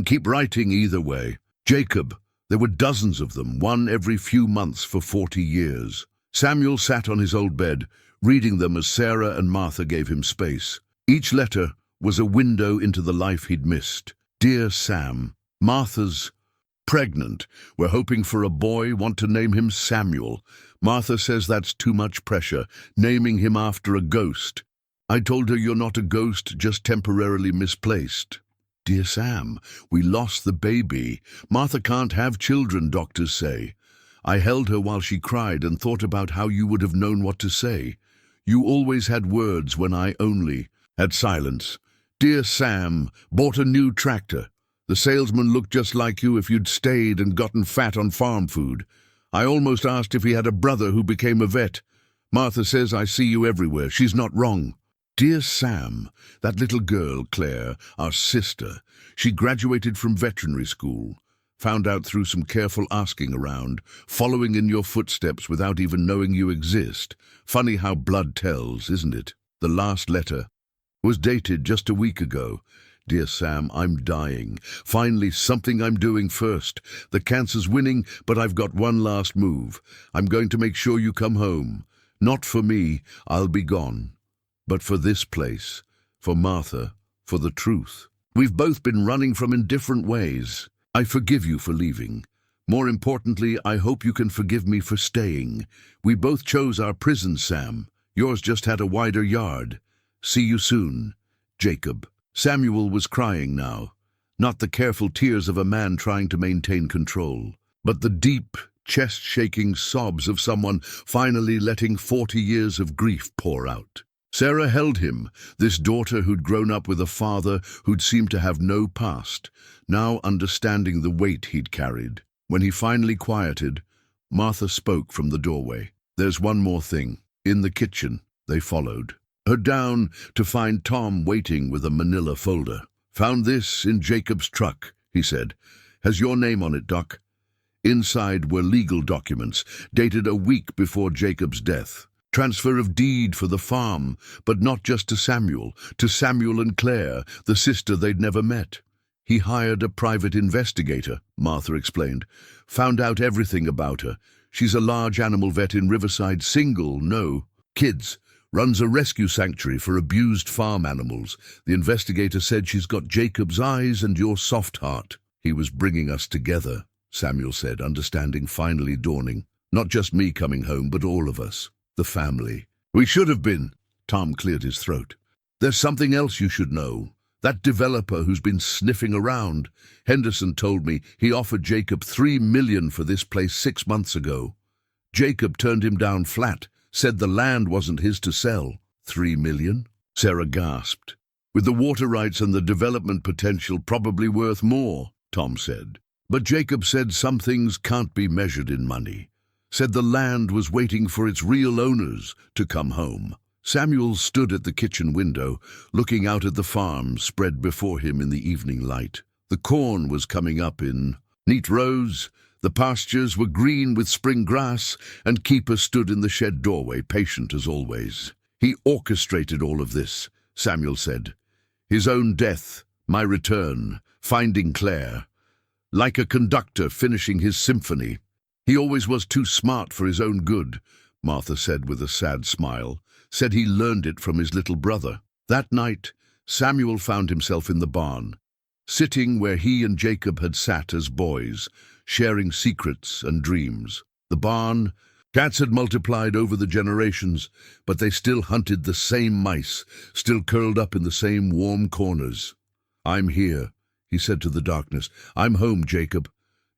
Keep writing either way. Jacob. There were dozens of them, one every few months for 40 years. Samuel sat on his old bed, reading them as Sarah and Martha gave him space. Each letter was a window into the life he'd missed. Dear Sam, Martha's pregnant. We're hoping for a boy, want to name him Samuel. Martha says that's too much pressure, naming him after a ghost. I told her you're not a ghost, just temporarily misplaced. Dear Sam, we lost the baby. Martha can't have children, doctors say. I held her while she cried and thought about how you would have known what to say. You always had words when I only had silence. Dear Sam, bought a new tractor. The salesman looked just like you if you'd stayed and gotten fat on farm food. I almost asked if he had a brother who became a vet. Martha says I see you everywhere. She's not wrong. Dear Sam, that little girl, Claire, our sister, she graduated from veterinary school. Found out through some careful asking around, following in your footsteps without even knowing you exist. Funny how blood tells, isn't it? The last letter was dated just a week ago. Dear Sam, I'm dying. Finally, something I'm doing first. The cancer's winning, but I've got one last move. I'm going to make sure you come home. Not for me, I'll be gone. But for this place, for Martha, for the truth. We've both been running from in different ways. I forgive you for leaving. More importantly, I hope you can forgive me for staying. We both chose our prison, Sam. Yours just had a wider yard. See you soon, Jacob. Samuel was crying now. Not the careful tears of a man trying to maintain control, but the deep, chest-shaking sobs of someone finally letting 40 years of grief pour out. Sarah held him, this daughter who'd grown up with a father who'd seemed to have no past, now understanding the weight he'd carried. When he finally quieted, Martha spoke from the doorway. There's one more thing. In the kitchen, they followed her down to find Tom waiting with a manila folder. Found this in Jacob's truck, he said. Has your name on it, Doc? Inside were legal documents, dated a week before Jacob's death. Transfer of deed for the farm, but not just to Samuel and Claire, the sister they'd never met. He hired a private investigator, Martha explained. Found out everything about her. She's a large animal vet in Riverside, single, no kids. Runs a rescue sanctuary for abused farm animals. The investigator said she's got Jacob's eyes and your soft heart. He was bringing us together, Samuel said, understanding finally dawning. Not just me coming home, but all of us. The family. We should have been. Tom cleared his throat. There's something else you should know. That developer who's been sniffing around. Henderson told me he offered Jacob $3 million for this place 6 months ago. Jacob turned him down flat, said the land wasn't his to sell. $3 million? Sarah gasped. With the water rights and the development potential probably worth more, Tom said. But Jacob said some things can't be measured in money. Said the land was waiting for its real owners to come home. Samuel stood at the kitchen window, looking out at the farm spread before him in the evening light. The corn was coming up in neat rows, the pastures were green with spring grass, and Keeper stood in the shed doorway, patient as always. He orchestrated all of this, Samuel said. His own death, my return, finding Claire. Like a conductor finishing his symphony. He always was too smart for his own good, Martha said with a sad smile. Said he learned it from his little brother. That night, Samuel found himself in the barn, sitting where he and Jacob had sat as boys, sharing secrets and dreams. The barn, cats had multiplied over the generations, but they still hunted the same mice, still curled up in the same warm corners. I'm here, he said to the darkness. "I'm home, Jacob,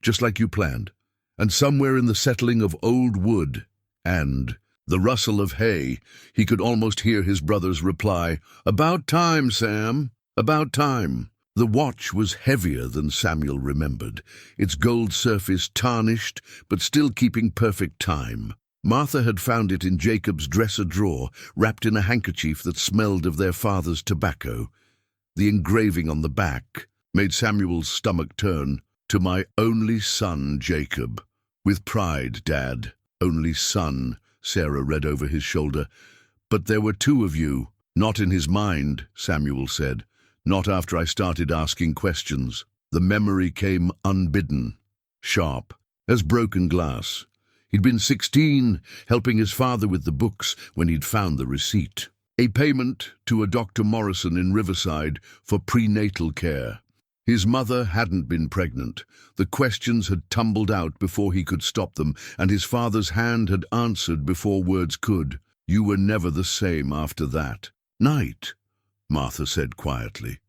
just like you planned. And somewhere in the settling of old wood and the rustle of hay, he could almost hear his brother's reply, 'About time, Sam, about time.'" The watch was heavier than Samuel remembered, its gold surface tarnished but still keeping perfect time. Martha had found it in Jacob's dresser drawer, wrapped in a handkerchief that smelled of their father's tobacco. The engraving on the back made Samuel's stomach turn. "To my only son, Jacob. With pride, Dad. Only son," Sarah read over his shoulder. "But there were two of you." "Not in his mind," Samuel said. "Not after I started asking questions." The memory came unbidden, sharp, as broken glass. He'd been 16, helping his father with the books when he'd found the receipt. A payment to a Dr. Morrison in Riverside for prenatal care. His mother hadn't been pregnant. The questions had tumbled out before he could stop them, and his father's hand had answered before words could. "You were never the same after that." "Night," Martha said quietly.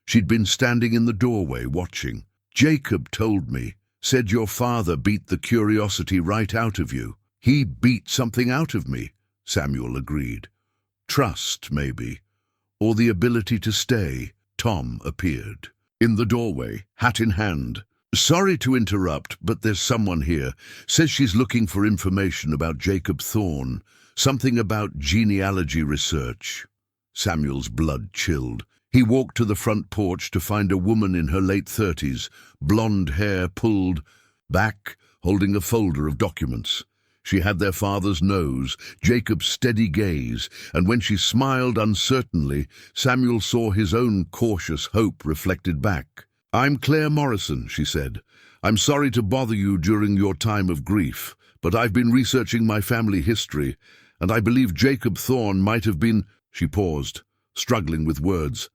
She'd been standing in the doorway watching. "Jacob told me, said your father beat the curiosity right out of you." "He beat something out of me," Samuel agreed. "Trust, maybe, or the ability to stay." Tom appeared in the doorway, hat in hand. "Sorry to interrupt, but there's someone here. Says she's looking for information about Jacob Thorne, something about genealogy research." Samuel's blood chilled. He walked to the front porch to find a woman in her late 30s, blonde hair pulled back, holding a folder of documents. She had their father's nose, Jacob's steady gaze, and when she smiled uncertainly, Samuel saw his own cautious hope reflected back. "I'm Claire Morrison," she said. "I'm sorry to bother you during your time of grief, but I've been researching my family history, and I believe Jacob Thorne might have been—" She paused, struggling with words.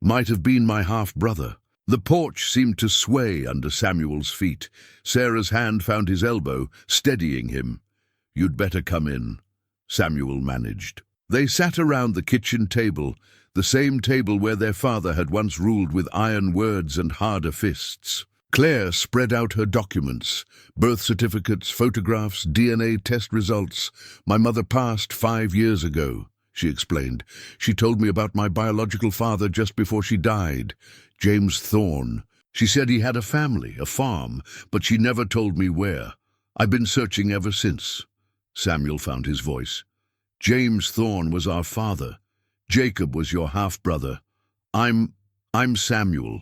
"Might have been my half-brother." The porch seemed to sway under Samuel's feet. Sarah's hand found his elbow, steadying him. "You'd better come in," Samuel managed. They sat around the kitchen table, the same table where their father had once ruled with iron words and harder fists. Claire spread out her documents, birth certificates, photographs, DNA test results. "My mother passed 5 years ago," she explained. "She told me about my biological father just before she died, James Thorne. She said he had a family, a farm, but she never told me where. I've been searching ever since." Samuel found his voice. "James Thorne was our father. Jacob was your half-brother. I'm Samuel,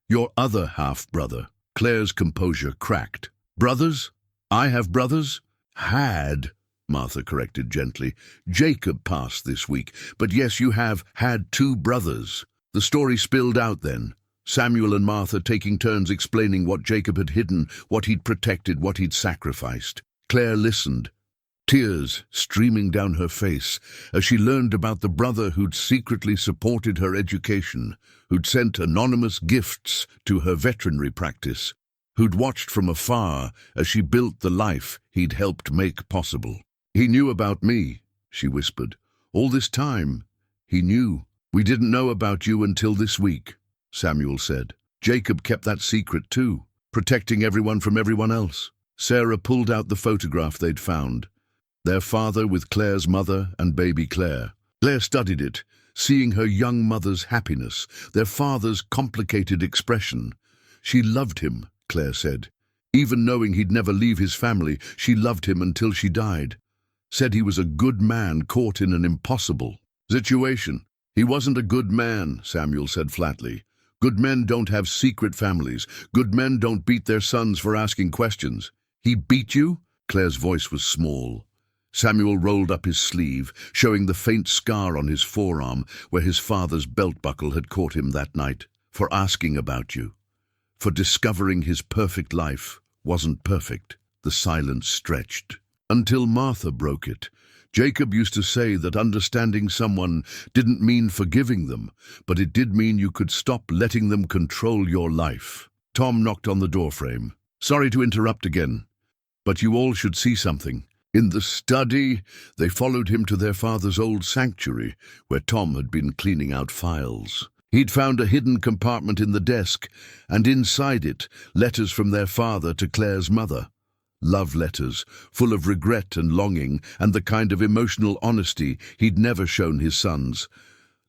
your other half-brother." Claire's composure cracked. "Brothers? I have brothers?" "Had," Martha corrected gently. "Jacob passed this week, but yes, you have had 2 brothers." The story spilled out then, Samuel and Martha taking turns explaining what Jacob had hidden, what he'd protected, what he'd sacrificed. Claire listened, tears streaming down her face as she learned about the brother who'd secretly supported her education, who'd sent anonymous gifts to her veterinary practice, who'd watched from afar as she built the life he'd helped make possible. "He knew about me," she whispered. "All this time, he knew." "We didn't know about you until this week," Samuel said. "Jacob kept that secret too, protecting everyone from everyone else." Sarah pulled out the photograph they'd found, their father with Claire's mother and baby Claire. Claire studied it, seeing her young mother's happiness, their father's complicated expression. She loved him, Claire said. Even knowing he'd never leave his family, she loved him until she died. Said he was a good man caught in an impossible situation. "He wasn't a good man," Samuel said flatly. "Good men don't have secret families. Good men don't beat their sons for asking questions." "He beat you?" Claire's voice was small. Samuel rolled up his sleeve, showing the faint scar on his forearm where his father's belt buckle had caught him that night. "For asking about you. For discovering his perfect life wasn't perfect." The silence stretched. Until Martha broke it. "Jacob used to say that understanding someone didn't mean forgiving them, but it did mean you could stop letting them control your life." Tom knocked on the doorframe. "Sorry to interrupt again, but you all should see something." In the study, they followed him to their father's old sanctuary, where Tom had been cleaning out files. He'd found a hidden compartment in the desk, and inside it, letters from their father to Claire's mother. Love letters, full of regret and longing, and the kind of emotional honesty he'd never shown his sons.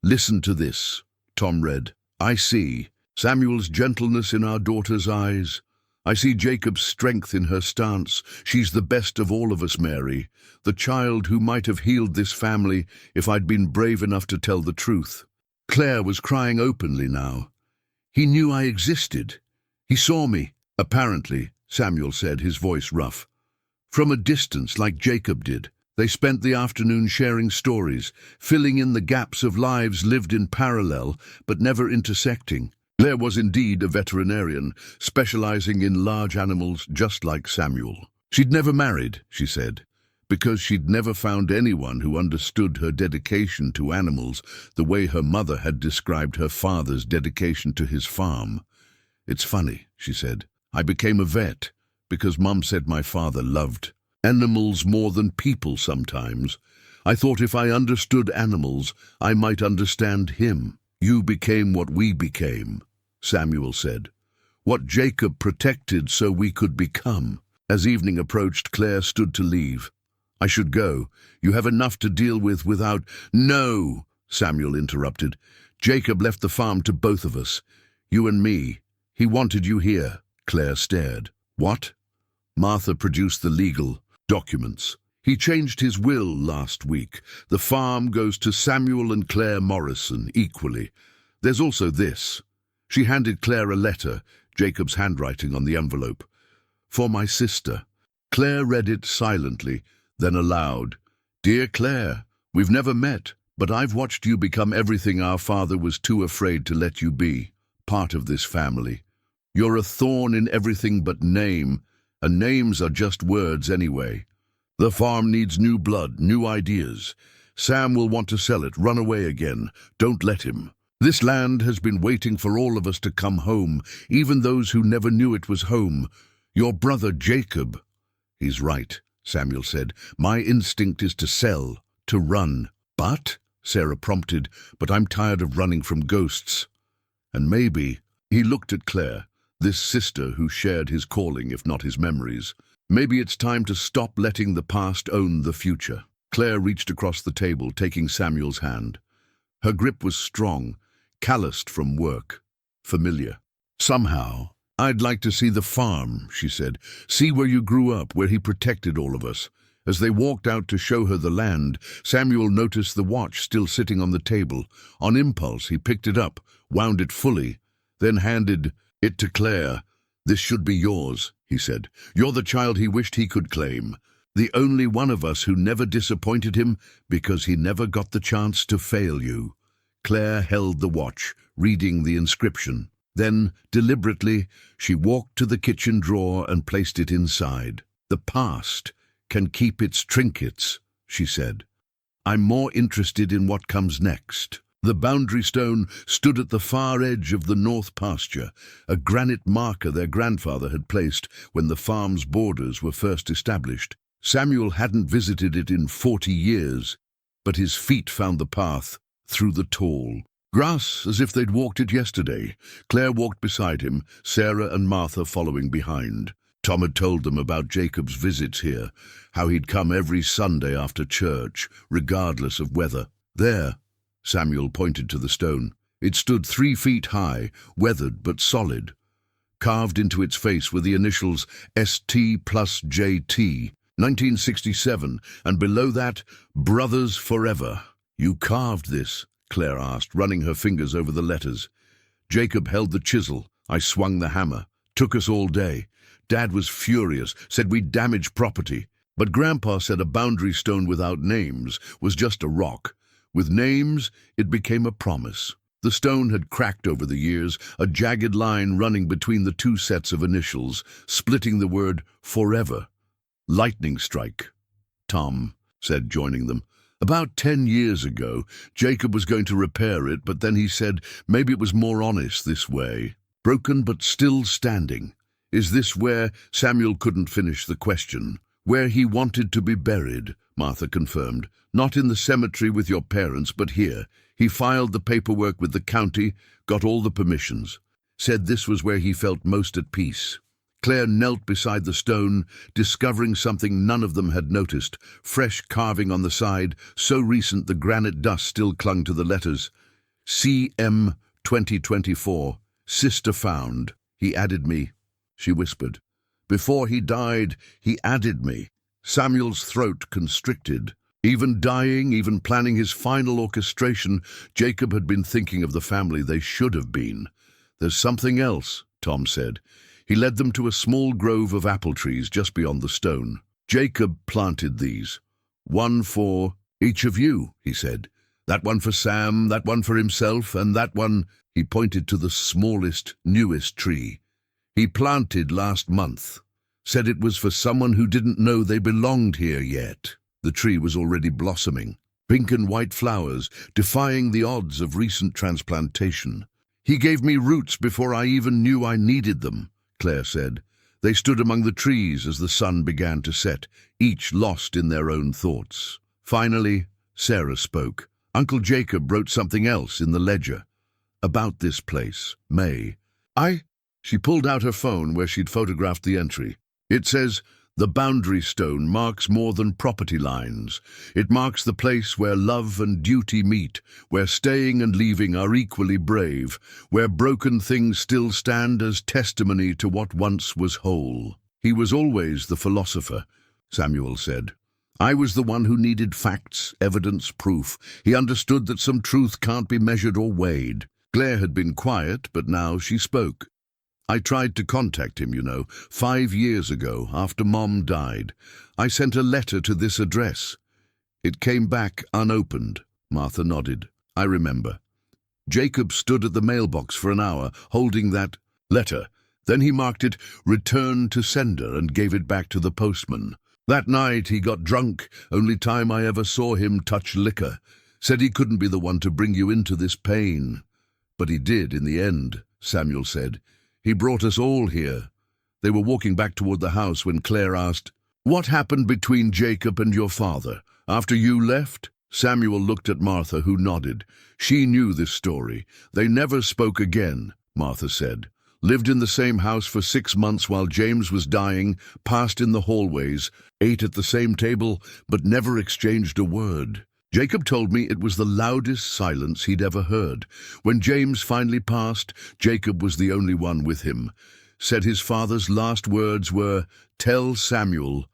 "Listen to this," Tom read. "I see Samuel's gentleness in our daughter's eyes. I see Jacob's strength in her stance. She's the best of all of us, Mary, the child who might have healed this family if I'd been brave enough to tell the truth." Claire was crying openly now. "He knew I existed. He saw me." "Apparently," Samuel said, his voice rough. "From a distance, like Jacob did. They spent the afternoon sharing stories, filling in the gaps of lives lived in parallel but never intersecting." Claire was indeed a veterinarian, specializing in large animals just like Samuel. She'd never married, she said, because she'd never found anyone who understood her dedication to animals the way her mother had described her father's dedication to his farm. "It's funny," she said. "I became a vet because Mum said my father loved animals more than people sometimes. I thought if I understood animals, I might understand him." "You became what we became," Samuel said. "What Jacob protected so we could become." As evening approached, Claire stood to leave. "I should go. You have enough to deal with without—" "No," Samuel interrupted. "Jacob left the farm to both of us. You and me. He wanted you here." Claire stared. "What?" Martha produced the legal documents. "He changed his will last week. The farm goes to Samuel and Claire Morrison equally. There's also this." She handed Claire a letter, Jacob's handwriting on the envelope. "For my sister." Claire read it silently, then aloud. "Dear Claire, we've never met, but I've watched you become everything our father was too afraid to let you be, part of this family. You're a thorn in everything but name, and names are just words anyway. The farm needs new blood, new ideas. Sam will want to sell it, run away again. Don't let him. This land has been waiting for all of us to come home, even those who never knew it was home. Your brother Jacob." "He's right," Samuel said. "My instinct is to sell, to run." "But," Sarah prompted, "but I'm tired of running from ghosts. And maybe," he looked at Claire, this sister who shared his calling if not his memories, "maybe it's time to stop letting the past own the future." Claire reached across the table, taking Samuel's hand. Her grip was strong, calloused from work, familiar. "Somehow, I'd like to see the farm," she said. "See where you grew up, where he protected all of us." As they walked out to show her the land, Samuel noticed the watch still sitting on the table. On impulse, he picked it up, wound it fully, then handed it to Claire. "This should be yours," he said. "You're the child he wished he could claim. The only one of us who never disappointed him because he never got the chance to fail you." Claire held the watch, reading the inscription. Then, deliberately, she walked to the kitchen drawer and placed it inside. "The past can keep its trinkets," she said. "I'm more interested in what comes next." The boundary stone stood at the far edge of the north pasture, a granite marker their grandfather had placed when the farm's borders were first established. Samuel hadn't visited it in 40 years, but his feet found the path through the tall grass as if they'd walked it yesterday. Claire walked beside him, Sarah and Martha following behind. Tom had told them about Jacob's visits here, how he'd come every Sunday after church, regardless of weather. "There," Samuel pointed to the stone. It stood 3 feet high, weathered but solid. Carved into its face were the initials ST plus JT, 1967, and below that, Brothers Forever. "You carved this?" Claire asked, running her fingers over the letters. "Jacob held the chisel. I swung the hammer. Took us all day. Dad was furious, said we'd damaged property. But Grandpa said a boundary stone without names was just a rock. With names, it became a promise." The stone had cracked over the years, a jagged line running between the 2 sets of initials, splitting the word forever. "Lightning strike," Tom said, joining them. "About 10 years ago, Jacob was going to repair it, but then he said maybe it was more honest this way. Broken but still standing. Is this where—" Samuel couldn't finish the question. "Where he wanted to be buried," Martha confirmed. "Not in the cemetery with your parents, but here. He filed the paperwork with the county, got all the permissions, said this was where he felt most at peace. Claire knelt beside the stone, discovering something none of them had noticed, fresh carving on the side, so recent the granite dust still clung to the letters. CM 2024, sister found. He added me, she whispered. Before he died, he added me. Samuel's throat constricted. Even dying, even planning his final orchestration, Jacob had been thinking of the family they should have been. There's something else, Tom said. He led them to a small grove of apple trees just beyond the stone. Jacob planted these. One for each of you, he said. That one for Sam, that one for himself, and that one, he pointed to the smallest, newest tree. He planted last month. Said it was for someone who didn't know they belonged here yet. The tree was already blossoming, pink and white flowers, defying the odds of recent transplantation. He gave me roots before I even knew I needed them, Claire said. They stood among the trees as the sun began to set, each lost in their own thoughts. Finally, Sarah spoke. Uncle Jacob wrote something else in the ledger. About this place, May. She pulled out her phone where she'd photographed the entry. It says, the boundary stone marks more than property lines. It marks the place where love and duty meet, where staying and leaving are equally brave, where broken things still stand as testimony to what once was whole. He was always the philosopher, Samuel said. I was the one who needed facts, evidence, proof. He understood that some truth can't be measured or weighed. Claire had been quiet, but now she spoke. I tried to contact him, 5 years ago, after Mom died. I sent a letter to this address. It came back unopened. Martha nodded. I remember. Jacob stood at the mailbox for an hour, holding that letter. Then he marked it "Return to Sender" and gave it back to the postman. That night he got drunk, only time I ever saw him touch liquor. Said he couldn't be the one to bring you into this pain. But he did in the end, Samuel said. He brought us all here. They were walking back toward the house when Claire asked, What happened between Jacob and your father? After you left? Samuel looked at Martha, who nodded. She knew this story. They never spoke again, Martha said. Lived in the same house for 6 months while James was dying, passed in the hallways, ate at the same table, but never exchanged a word. Jacob told me it was the loudest silence he'd ever heard. When James finally passed, Jacob was the only one with him. Said his father's last words were, Tell Samuel,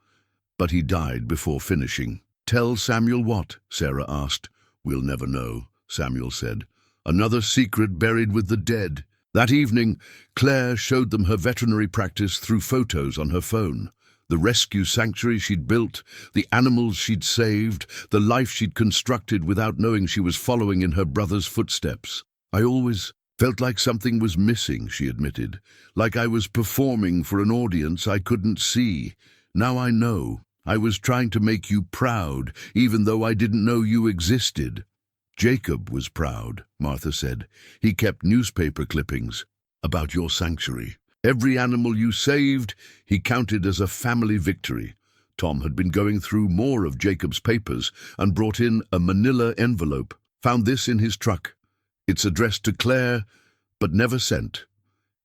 but he died before finishing. Tell Samuel what? Sarah asked. We'll never know, Samuel said. Another secret buried with the dead. That evening, Claire showed them her veterinary practice through photos on her phone. The rescue sanctuary she'd built, the animals she'd saved, the life she'd constructed without knowing she was following in her brother's footsteps. I always felt like something was missing, she admitted, like I was performing for an audience I couldn't see. Now I know. I was trying to make you proud, even though I didn't know you existed. Jacob was proud, Martha said. He kept newspaper clippings about your sanctuary. Every animal you saved, he counted as a family victory. Tom had been going through more of Jacob's papers and brought in a manila envelope. Found this in his truck. It's addressed to Claire, but never sent.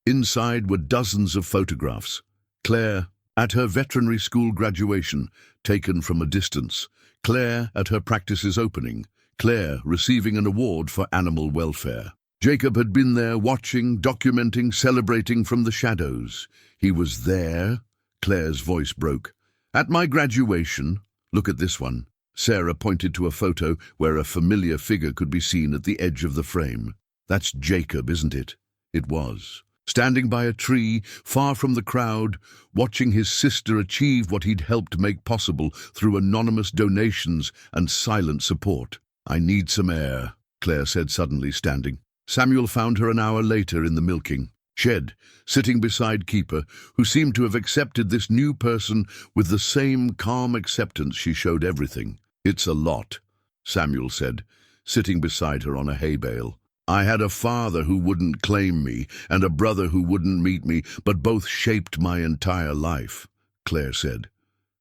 Inside were dozens of photographs. Claire at her veterinary school graduation, taken from a distance. Claire at her practice's opening. Claire receiving an award for animal welfare. Jacob had been there watching, documenting, celebrating from the shadows. He was there. Claire's voice broke. At my graduation, look at this one. Sarah pointed to a photo where a familiar figure could be seen at the edge of the frame. That's Jacob, isn't it? It was. Standing by a tree, far from the crowd, watching his sister achieve what he'd helped make possible through anonymous donations and silent support. I need some air, Claire said suddenly, standing. Samuel found her an hour later in the milking shed, sitting beside Keeper, who seemed to have accepted this new person with the same calm acceptance she showed everything. It's a lot, Samuel said, sitting beside her on a hay bale. I had a father who wouldn't claim me and a brother who wouldn't meet me, but both shaped my entire life, Claire said.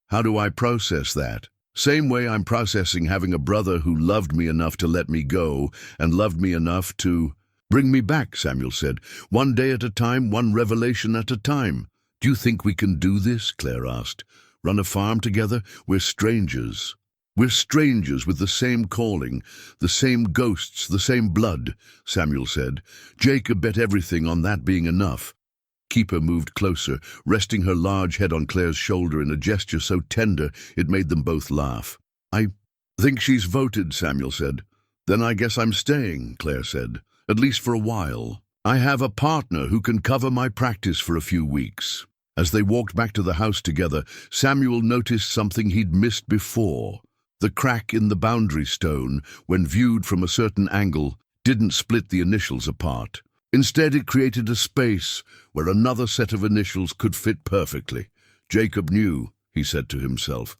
How do I process that? Same way I'm processing having a brother who loved me enough to let me go and loved me enough to bring me back, Samuel said. One day at a time, one revelation at a time. Do you think we can do this? Claire asked. Run a farm together? We're strangers. We're strangers with the same calling, the same ghosts, the same blood, Samuel said. Jacob bet everything on that being enough. Keeper moved closer, resting her large head on Claire's shoulder in a gesture so tender it made them both laugh. I think she's voted, Samuel said. Then I guess I'm staying, Claire said, at least for a while. I have a partner who can cover my practice for a few weeks. As they walked back to the house together, Samuel noticed something he'd missed before. The crack in the boundary stone, when viewed from a certain angle, didn't split the initials apart. Instead, it created a space where another set of initials could fit perfectly. Jacob knew, he said to himself.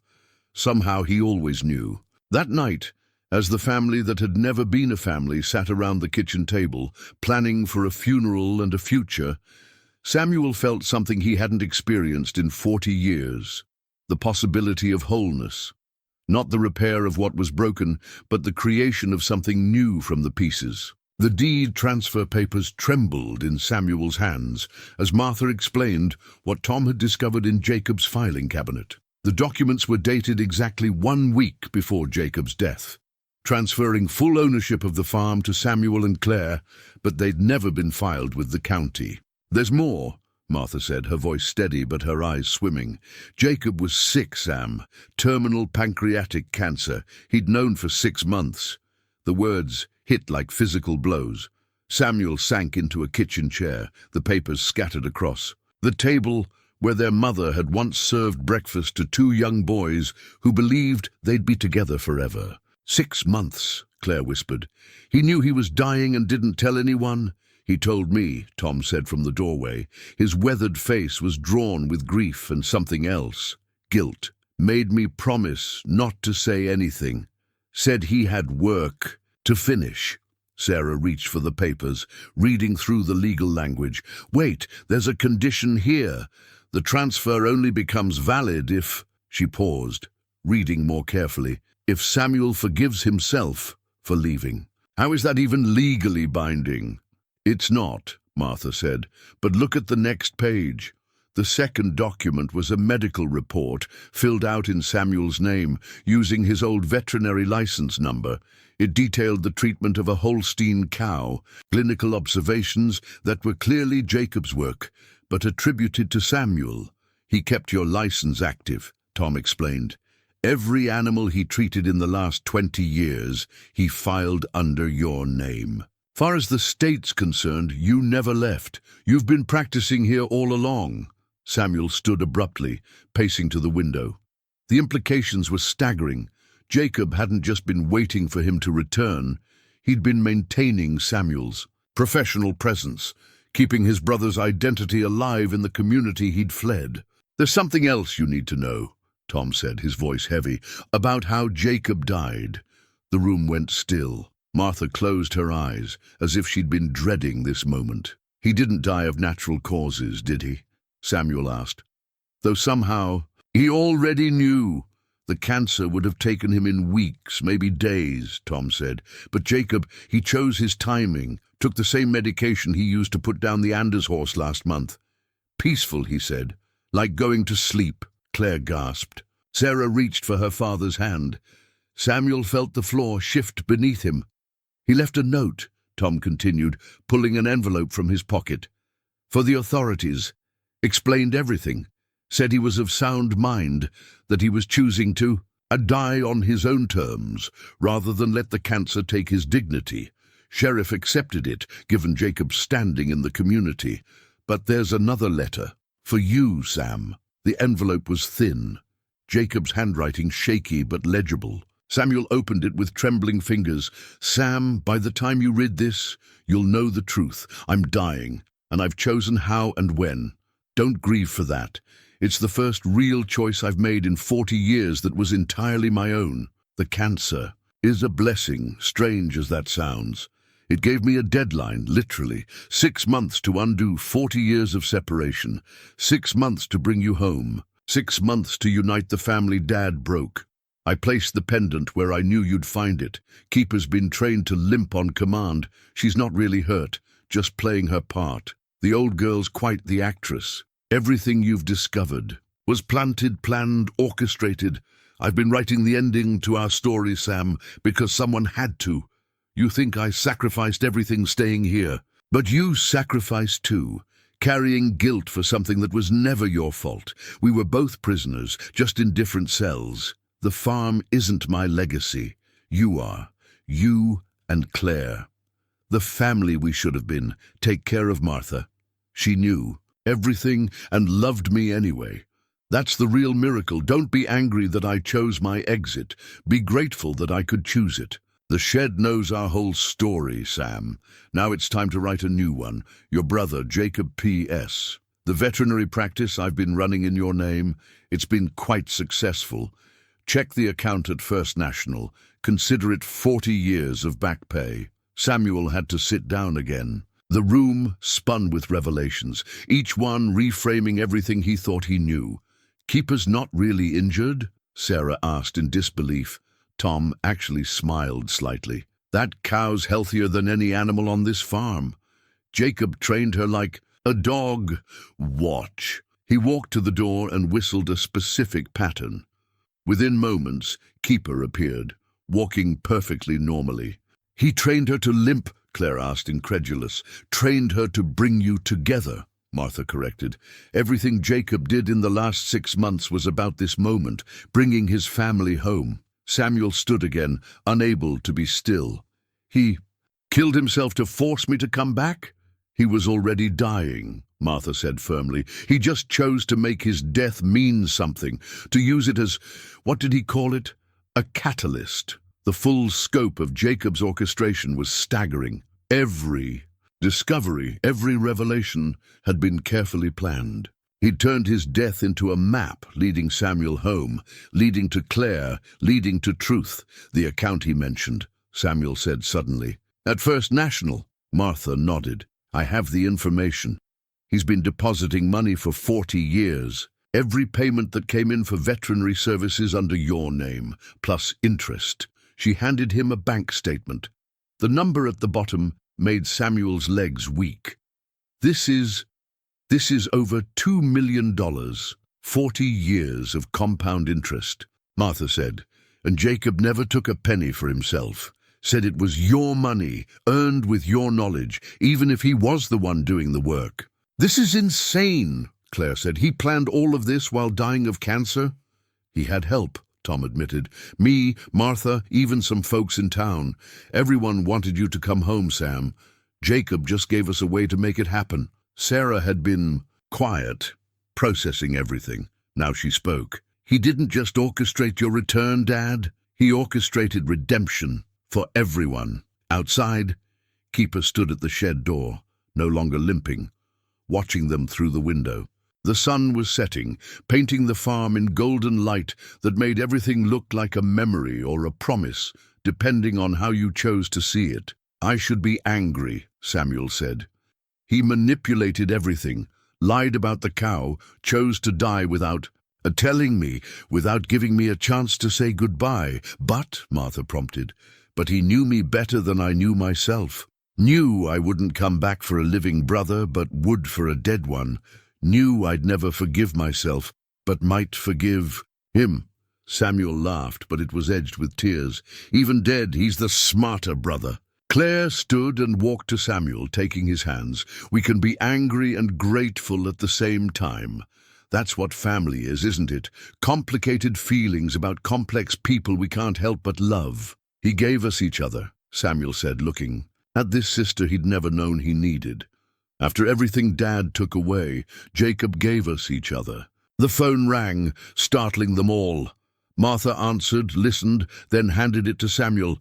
Somehow he always knew. That night, as the family that had never been a family sat around the kitchen table, planning for a funeral and a future, Samuel felt something he hadn't experienced in 40 years. The possibility of wholeness. Not the repair of what was broken, but the creation of something new from the pieces. The deed transfer papers trembled in Samuel's hands as Martha explained what Tom had discovered in Jacob's filing cabinet. The documents were dated exactly 1 week before Jacob's death, transferring full ownership of the farm to Samuel and Claire, but they'd never been filed with the county. There's more, Martha said, her voice steady but her eyes swimming. Jacob was sick, Sam. Terminal pancreatic cancer. He'd known for 6 months. The words hit like physical blows. Samuel sank into a kitchen chair, the papers scattered across. The table where their mother had once served breakfast to 2 young boys who believed they'd be together forever. 6 months, Claire whispered. He knew he was dying and didn't tell anyone? He told me, Tom said from the doorway. His weathered face was drawn with grief and something else. Guilt. Made me promise not to say anything. Said he had work to finish. Sarah reached for the papers, reading through the legal language. Wait, there's a condition here. The transfer only becomes valid if... She paused, reading more carefully. If Samuel forgives himself for leaving. How is that even legally binding? It's not, Martha said, but look at the next page. The second document was a medical report filled out in Samuel's name, using his old veterinary license number. It detailed the treatment of a Holstein cow, clinical observations that were clearly Jacob's work, but attributed to Samuel. He kept your license active, Tom explained. Every animal he treated in the last 20 years, he filed under your name. Far as the state's concerned, you never left. You've been practicing here all along. Samuel stood abruptly, pacing to the window. The implications were staggering. Jacob hadn't just been waiting for him to return. He'd been maintaining Samuel's professional presence, keeping his brother's identity alive in the community he'd fled. There's something else you need to know, Tom said, his voice heavy, about how Jacob died. The room went still. Martha closed her eyes, as if she'd been dreading this moment. He didn't die of natural causes, did he? Samuel asked. Though somehow, he already knew. The cancer would have taken him in weeks, maybe days, Tom said. But Jacob, he chose his timing, took the same medication he used to put down the Anders horse last month. Peaceful, he said, like going to sleep, Claire gasped. Sarah reached for her father's hand. Samuel felt the floor shift beneath him. He left a note, Tom continued, pulling an envelope from his pocket. For the authorities. Explained everything. Said he was of sound mind, that he was choosing to die on his own terms, rather than let the cancer take his dignity. Sheriff accepted it, given Jacob's standing in the community. But there's another letter. For you, Sam. The envelope was thin. Jacob's handwriting shaky but legible. Samuel opened it with trembling fingers. Sam, by the time you read this, you'll know the truth. I'm dying, and I've chosen how and when. Don't grieve for that. It's the first real choice I've made in 40 years that was entirely my own. The cancer is a blessing, strange as that sounds. It gave me a deadline, literally. 6 months to undo 40 years of separation. 6 months to bring you home. 6 months to unite the family Dad broke. I placed the pendant where I knew you'd find it. Keeper's been trained to limp on command. She's not really hurt, just playing her part. The old girl's quite the actress. Everything you've discovered was planted, planned, orchestrated. I've been writing the ending to our story, Sam, because someone had to. You think I sacrificed everything staying here, but you sacrificed too, carrying guilt for something that was never your fault. We were both prisoners, just in different cells. The farm isn't my legacy. You are. You and Claire. The family we should have been. Take care of Martha. She knew everything and loved me anyway. That's the real miracle. Don't be angry that I chose my exit. Be grateful that I could choose it. The shed knows our whole story, Sam. Now it's time to write a new one. Your brother, Jacob P.S. The veterinary practice I've been running in your name, it's been quite successful. Check the account at First National. Consider it 40 years of back pay. Samuel had to sit down again. The room spun with revelations, each one reframing everything he thought he knew. Keeper's not really injured? Sarah asked in disbelief. Tom actually smiled slightly. That cow's healthier than any animal on this farm. Jacob trained her like a dog. Watch. He walked to the door and whistled a specific pattern. Within moments, Keeper appeared, walking perfectly normally. He trained her to limp, Claire asked, incredulous. Trained her to bring you together, Martha corrected. Everything Jacob did in the last 6 months was about this moment, bringing his family home. Samuel stood again, unable to be still. He killed himself to force me to come back? He was already dying, Martha said firmly. He just chose to make his death mean something, to use it as, what did he call it? A catalyst. The full scope of Jacob's orchestration was staggering. Every discovery, every revelation had been carefully planned. He'd turned his death into a map, leading Samuel home, leading to Claire, leading to truth. The account he mentioned, Samuel said suddenly. At First National, Martha nodded. I have the information. He's been depositing money for 40 years. Every payment that came in for veterinary services under your name, plus interest. She handed him a bank statement. The number at the bottom made Samuel's legs weak. This is over $2 million, 40 years of compound interest, Martha said, and Jacob never took a penny for himself. Said it was your money, earned with your knowledge, even if he was the one doing the work. This is insane, Claire said. He planned all of this while dying of cancer? He had help, Tom admitted. Me, Martha, even some folks in town. Everyone wanted you to come home, Sam. Jacob just gave us a way to make it happen. Sarah had been quiet, processing everything. Now she spoke. He didn't just orchestrate your return, Dad. He orchestrated redemption for everyone. Outside, Keeper stood at the shed door, no longer limping, watching them through the window. The sun was setting, painting the farm in golden light that made everything look like a memory or a promise, depending on how you chose to see it. I should be angry, Samuel said. He manipulated everything, lied about the cow, chose to die without telling me, without giving me a chance to say goodbye. But, Martha prompted, but he knew me better than I knew myself. Knew I wouldn't come back for a living brother, but would for a dead one. Knew I'd never forgive myself, but might forgive him. Samuel laughed, but it was edged with tears. Even dead, he's the smarter brother. Claire stood and walked to Samuel, taking his hands. We can be angry and grateful at the same time. That's what family is, isn't it? Complicated feelings about complex people we can't help but love. He gave us each other, Samuel said, looking at this sister he'd never known he needed. After everything Dad took away, Jacob gave us each other. The phone rang, startling them all. Martha answered, listened, then handed it to Samuel.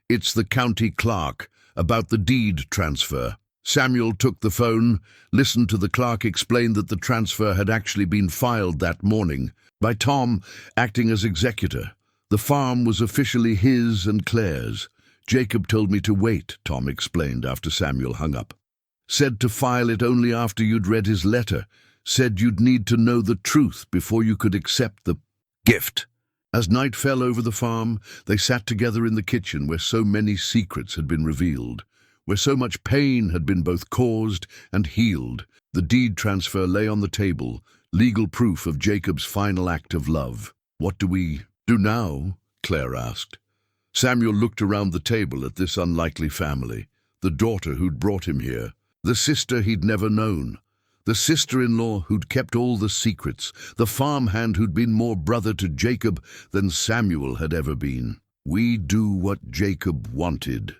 It's the county clerk, about the deed transfer. Samuel took the phone, listened to the clerk explain that the transfer had actually been filed that morning, by Tom acting as executor. The farm was officially his and Claire's. Jacob told me to wait, Tom explained after Samuel hung up. Said to file it only after you'd read his letter. Said you'd need to know the truth before you could accept the gift. As night fell over the farm, they sat together in the kitchen where so many secrets had been revealed, where so much pain had been both caused and healed. The deed transfer lay on the table, legal proof of Jacob's final act of love. "What do we do now?" Claire asked. Samuel looked around the table at this unlikely family, the daughter who'd brought him here, the sister he'd never known, the sister-in-law who'd kept all the secrets, the farmhand who'd been more brother to Jacob than Samuel had ever been. "We do what Jacob wanted,"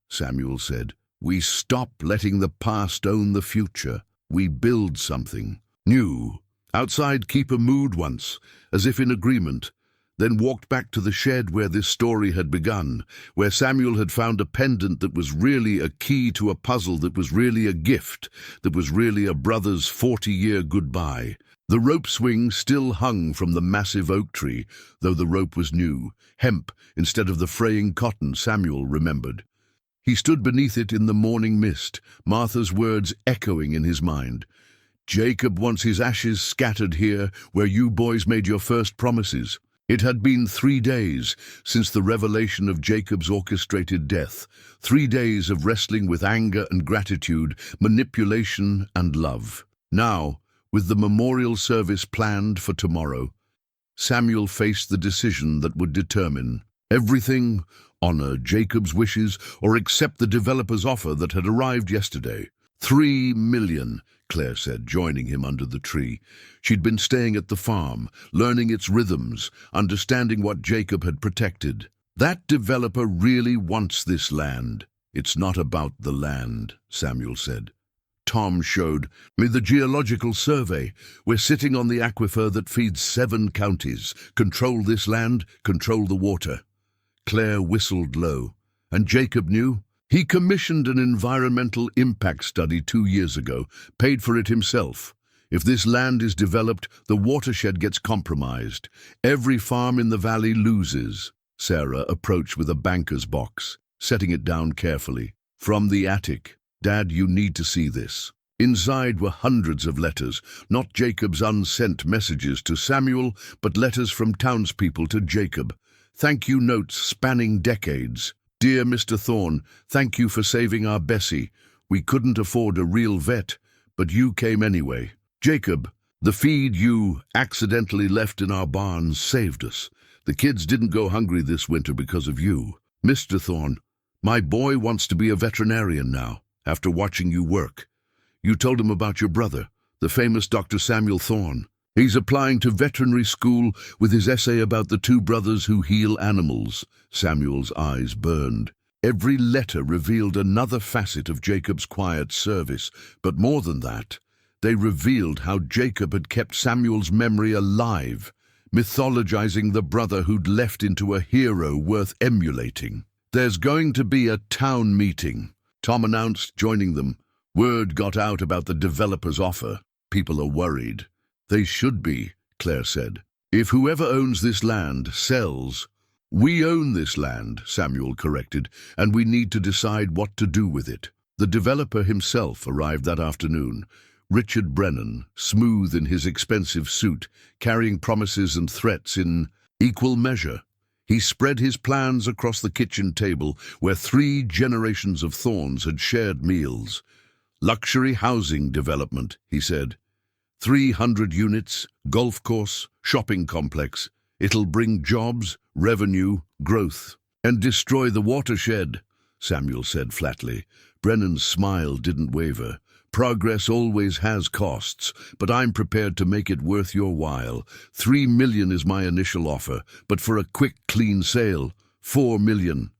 Samuel said. "We stop letting the past own the future. We build something new." Outside Keeper mooed once, as if in agreement, then walked back to the shed where this story had begun, where Samuel had found a pendant that was really a key to a puzzle, that was really a gift, that was really a brother's 40-year goodbye. The rope swing still hung from the massive oak tree, though the rope was new, hemp instead of the fraying cotton, Samuel remembered. He stood beneath it in the morning mist, Martha's words echoing in his mind. "Jacob wants his ashes scattered here where you boys made your first promises." It had been 3 days since the revelation of Jacob's orchestrated death, 3 days of wrestling with anger and gratitude, manipulation and love. Now, with the memorial service planned for tomorrow, Samuel faced the decision that would determine everything: honor Jacob's wishes or accept the developer's offer that had arrived yesterday. 3 million, Claire said, joining him under the tree. She'd been staying at the farm, learning its rhythms, understanding what Jacob had protected. "That developer really wants this land." "It's not about the land," Samuel said. Tom showed me the geological survey. "We're sitting on the aquifer that feeds 7 counties. Control this land, control the water." Claire whistled low. "And Jacob knew?" "He commissioned an environmental impact study 2 years ago, paid for it himself. If this land is developed, the watershed gets compromised. Every farm in the valley loses." Sarah approached with a banker's box, setting it down carefully. From the attic, "Dad, you need to see this." Inside were hundreds of letters, not Jacob's unsent messages to Samuel, but letters from townspeople to Jacob. Thank you notes spanning decades. "Dear Mr. Thorne, thank you for saving our Bessie. We couldn't afford a real vet, but you came anyway. Jacob, the feed you accidentally left in our barns saved us. The kids didn't go hungry this winter because of you. Mr. Thorne, my boy wants to be a veterinarian now, after watching you work. You told him about your brother, the famous Dr. Samuel Thorne. He's applying to veterinary school with his essay about the 2 brothers who heal animals." Samuel's eyes burned. Every letter revealed another facet of Jacob's quiet service, but more than that, they revealed how Jacob had kept Samuel's memory alive, mythologizing the brother who'd left into a hero worth emulating. "There's going to be a town meeting," Tom announced, joining them. "Word got out about the developer's offer. People are worried." "They should be," Claire said. "If whoever owns this land sells—" "We own this land," Samuel corrected, "and we need to decide what to do with it." The developer himself arrived that afternoon. Richard Brennan, smooth in his expensive suit, carrying promises and threats in equal measure. He spread his plans across the kitchen table where 3 generations of Thorns had shared meals. "Luxury housing development," he said. 300 units, golf course, shopping complex. It'll bring jobs, revenue, growth. "And destroy the watershed," Samuel said flatly. Brennan's smile didn't waver. "Progress always has costs, but I'm prepared to make it worth your while. 3 million is my initial offer, but for a quick, clean sale, 4 million.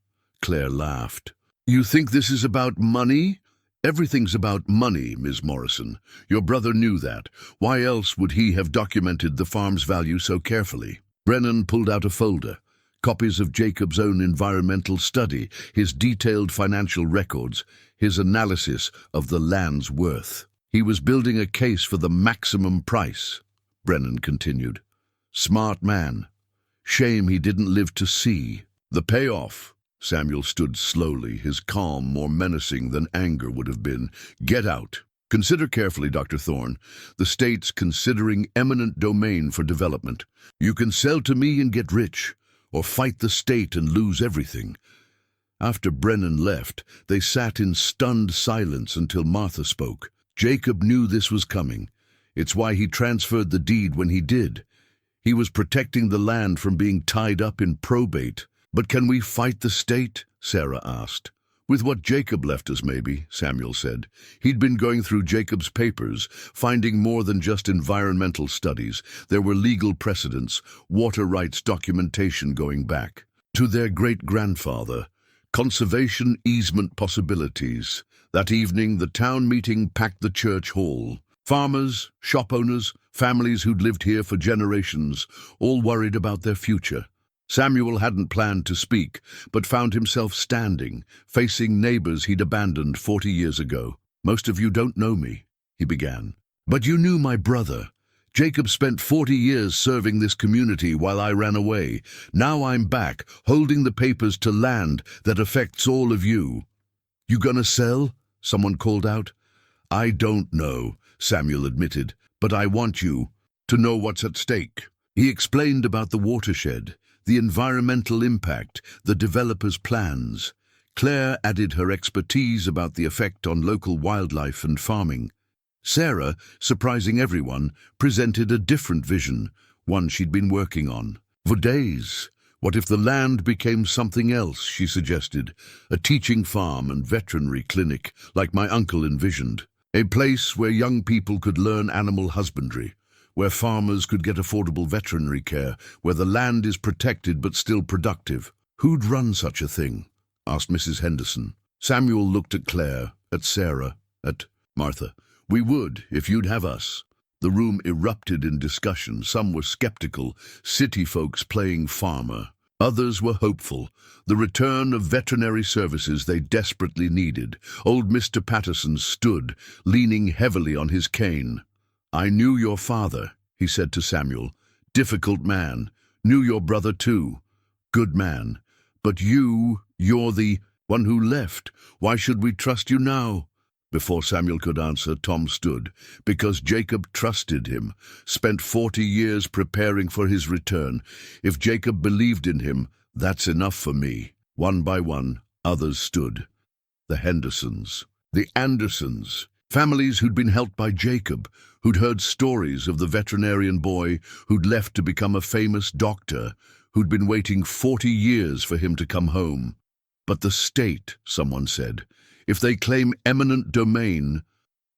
Claire laughed. "You think this is about money?" "Everything's about money, Ms. Morrison. Your brother knew that. Why else would he have documented the farm's value so carefully?" Brennan pulled out a folder. Copies of Jacob's own environmental study, his detailed financial records, his analysis of the land's worth. "He was building a case for the maximum price," Brennan continued. "Smart man. Shame he didn't live to see the payoff." Samuel stood slowly, his calm more menacing than anger would have been. "Get out. Consider carefully, Dr. Thorne. The state's considering eminent domain for development. You can sell to me and get rich, or fight the state and lose everything. After Brennan left, they sat in stunned silence until Martha spoke. Jacob knew this was coming. It's why he transferred the deed when he did. He was protecting the land from being tied up in probate. But can we fight the state? Sarah asked. With what Jacob left us, maybe, Samuel said. He'd been going through Jacob's papers, finding more than just environmental studies. There were legal precedents, water rights documentation going back to their great-grandfather, conservation easement possibilities. That evening, the town meeting packed the church hall. Farmers, shop owners, families who'd lived here for generations, all worried about their future. Samuel hadn't planned to speak, but found himself standing, facing neighbors he'd abandoned 40 years ago. "Most of you don't know me," he began. "But you knew my brother. Jacob spent 40 years serving this community while I ran away. Now I'm back, holding the papers to land that affects all of you." "You gonna sell?" someone called out. "I don't know," Samuel admitted, "but I want you to know what's at stake." He explained about the watershed, the environmental impact, the developers' plans. Claire added her expertise about the effect on local wildlife and farming. Sarah, surprising everyone, presented a different vision, one she'd been working on for days. What if the land became something else, she suggested, a teaching farm and veterinary clinic, like my uncle envisioned. A place where young people could learn animal husbandry, where farmers could get affordable veterinary care, where the land is protected but still productive. "Who'd run such a thing?" asked Mrs. Henderson. Samuel looked at Claire, at Sarah, at Martha. "We would, if you'd have us." The room erupted in discussion. Some were skeptical, city folks playing farmer. Others were hopeful, the return of veterinary services they desperately needed. Old Mr. Patterson stood, leaning heavily on his cane. "I knew your father," he said to Samuel. "Difficult man. Knew your brother too. Good man. But you're the one who left. Why should we trust you now?" Before Samuel could answer, Tom stood. "Because Jacob trusted him, spent 40 years preparing for his return. If Jacob believed in him, that's enough for me." One by one, others stood. The Hendersons, the Andersons, families who'd been helped by Jacob, who'd heard stories of the veterinarian boy who'd left to become a famous doctor, who'd been waiting 40 years for him to come home. "But the state," someone said, "if they claim eminent domain,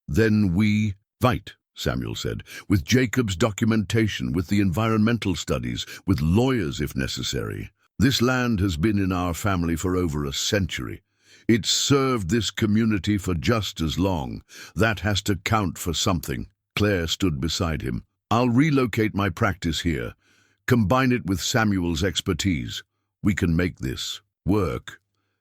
then we fight," Samuel said, "with Jacob's documentation, with the environmental studies, with lawyers if necessary. This land has been in our family for over a century. It's served this community for just as long. That has to count for something." Claire stood beside him. "I'll relocate my practice here, combine it with Samuel's expertise. We can make this work.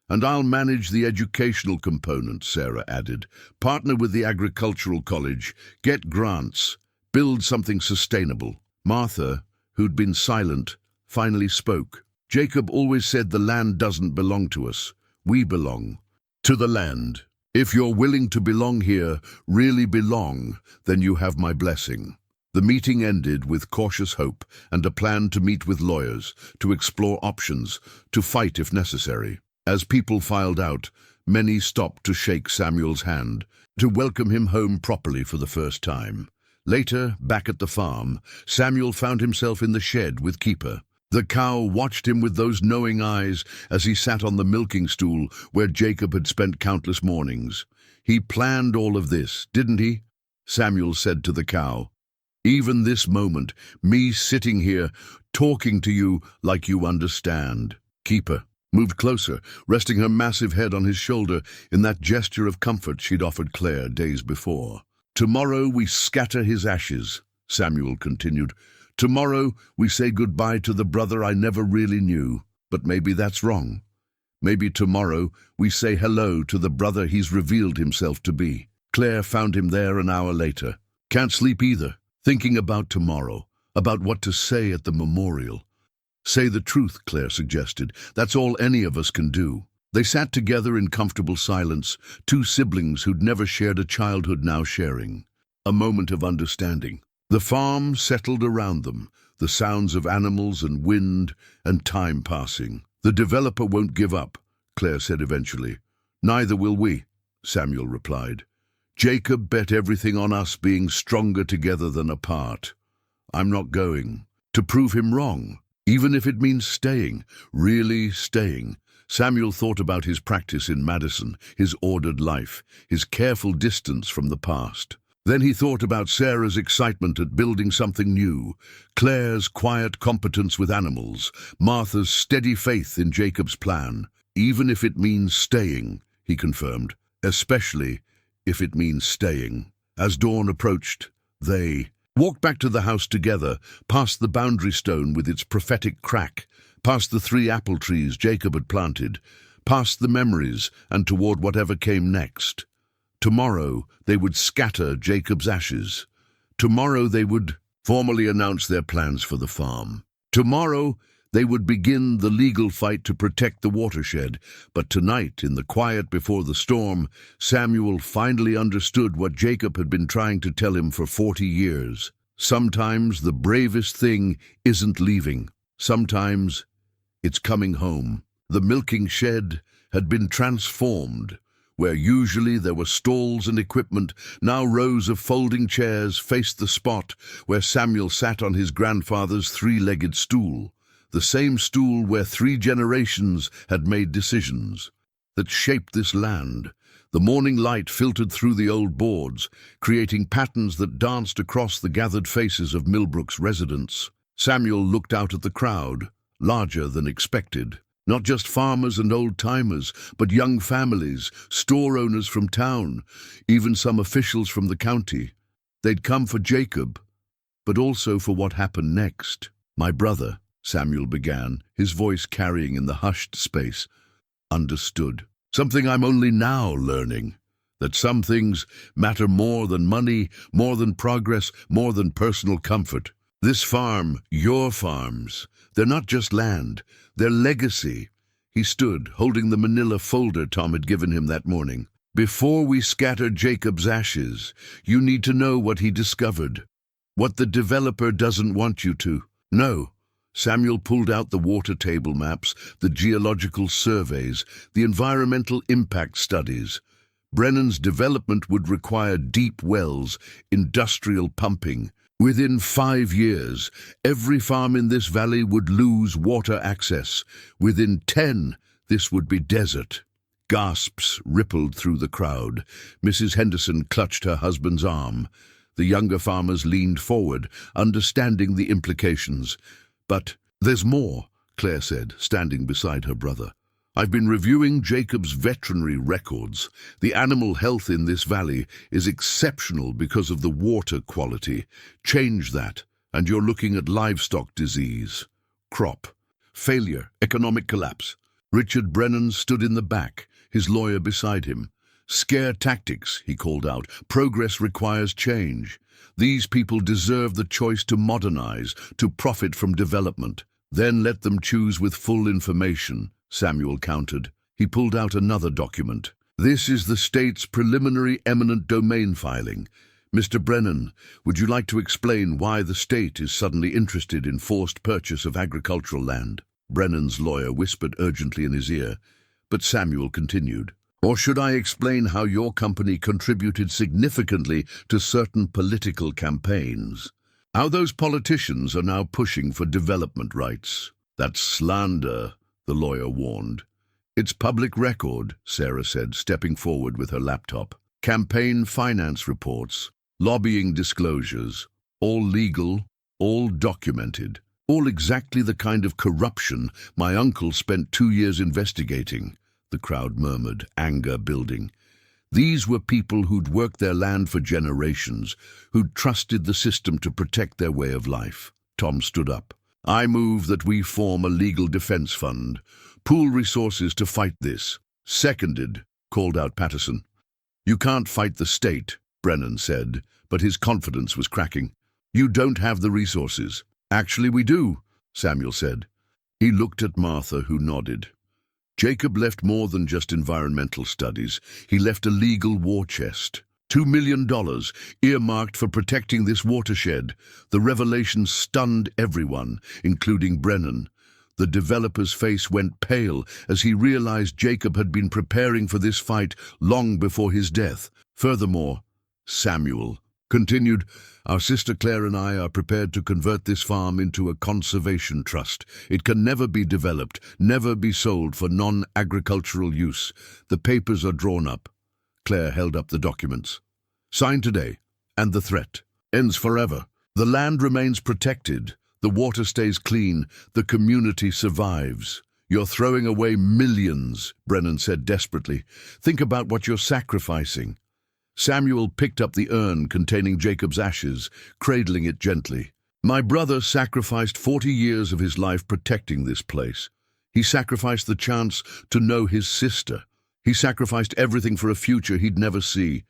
And I'll manage the educational component," Sarah added. "Partner with the agricultural college, get grants, build something sustainable." Martha, who'd been silent, finally spoke. "Jacob always said the land doesn't belong to us. We belong to the land. If you're willing to belong here, really belong, then you have my blessing." The meeting ended with cautious hope and a plan to meet with lawyers, to explore options, to fight if necessary. As people filed out, many stopped to shake Samuel's hand, to welcome him home properly for the first time. Later, back at the farm, Samuel found himself in the shed with Keeper. The cow watched him with those knowing eyes as he sat on the milking stool where Jacob had spent countless mornings. "He planned all of this, didn't he?" Samuel said to the cow. "Even this moment, me sitting here, talking to you like you understand." Keeper moved closer, resting her massive head on his shoulder in that gesture of comfort she'd offered Claire days before. "Tomorrow we scatter his ashes," Samuel continued. "Tomorrow we say goodbye to the brother I never really knew. But maybe that's wrong. Maybe tomorrow we say hello to the brother he's revealed himself to be." Claire found him there an hour later. "Can't sleep either, thinking about tomorrow, about what to say at the memorial." "Say the truth," Claire suggested. "That's all any of us can do." They sat together in comfortable silence, two siblings who'd never shared a childhood now sharing. A moment of understanding. The farm settled around them, the sounds of animals and wind and time passing. "The developer won't give up," Claire said eventually. "Neither will we," Samuel replied. "Jacob bet everything on us being stronger together than apart. I'm not going. To prove him wrong, even if it means staying, really staying." Samuel thought about his practice in Madison, his ordered life, his careful distance from the past. Then he thought about Sarah's excitement at building something new, Claire's quiet competence with animals, Martha's steady faith in Jacob's plan. "Even if it means staying," he confirmed, "especially if it means staying." As dawn approached, they walked back to the house together, past the boundary stone with its prophetic crack, past the 3 apple trees Jacob had planted, past the memories and toward whatever came next. Tomorrow they would scatter Jacob's ashes. Tomorrow they would formally announce their plans for the farm. Tomorrow they would begin the legal fight to protect the watershed. But tonight, in the quiet before the storm, Samuel finally understood what Jacob had been trying to tell him for 40 years. Sometimes the bravest thing isn't leaving. Sometimes it's coming home. The milking shed had been transformed. Where usually there were stalls and equipment, now rows of folding chairs faced the spot where Samuel sat on his grandfather's 3-legged stool. The same stool where 3 generations had made decisions that shaped this land. The morning light filtered through the old boards, creating patterns that danced across the gathered faces of Millbrook's residents. Samuel looked out at the crowd, larger than expected. Not just farmers and old-timers, but young families, store owners from town, even some officials from the county. They'd come for Jacob, but also for what happened next. "My brother," Samuel began, his voice carrying in the hushed space, "understood. Something I'm only now learning. That some things matter more than money, more than progress, more than personal comfort. This farm, your farms, they're not just land, they're legacy." He stood, holding the manila folder Tom had given him that morning. "Before we scatter Jacob's ashes, you need to know what he discovered. What the developer doesn't want you to know." Samuel pulled out the water table maps, the geological surveys, the environmental impact studies. Brennan's development would require deep wells, industrial pumping. Within 5 years, every farm in this valley would lose water access. Within 10, this would be desert. Gasps rippled through the crowd. Mrs. Henderson clutched her husband's arm. The younger farmers leaned forward, understanding the implications. "But there's more," Claire said, standing beside her brother. "I've been reviewing Jacob's veterinary records. The animal health in this valley is exceptional because of the water quality. Change that, and you're looking at livestock disease, crop, failure, economic collapse." Richard Brennan stood in the back, his lawyer beside him. "Scare tactics," he called out. "Progress requires change. These people deserve the choice to modernize, to profit from development. Then let them choose with full information," Samuel countered. He pulled out another document. "This is the state's preliminary eminent domain filing. Mr. Brennan, would you like to explain why the state is suddenly interested in forced purchase of agricultural land?" Brennan's lawyer whispered urgently in his ear, but Samuel continued. "Or should I explain how your company contributed significantly to certain political campaigns? How those politicians are now pushing for development rights?" "That's slander," the lawyer warned. "It's public record," Sarah said, stepping forward with her laptop. "Campaign finance reports, lobbying disclosures, all legal, all documented, all exactly the kind of corruption my uncle spent 2 years investigating," the crowd murmured, anger building. These were people who'd worked their land for generations, who'd trusted the system to protect their way of life. Tom stood up. "I move that we form a legal defense fund, pool resources to fight this." "Seconded," called out Patterson. "You can't fight the state," Brennan said, but his confidence was cracking. "You don't have the resources." "Actually, we do," Samuel said. He looked at Martha, who nodded. Jacob left more than just environmental studies. He left a legal war chest. $2 million earmarked for protecting this watershed. The revelation stunned everyone, including Brennan. The developer's face went pale as he realized Jacob had been preparing for this fight long before his death. Furthermore, Samuel continued, "Our sister Claire and I are prepared to convert this farm into a conservation trust. It can never be developed, never be sold for non-agricultural use. The papers are drawn up." Claire held up the documents. "Signed today, and the threat ends forever. The land remains protected. The water stays clean. The community survives." "You're throwing away millions," Brennan said desperately. "Think about what you're sacrificing." Samuel picked up the urn containing Jacob's ashes, cradling it gently. "My brother sacrificed 40 years of his life protecting this place. He sacrificed the chance to know his sister. He sacrificed everything for a future he'd never see.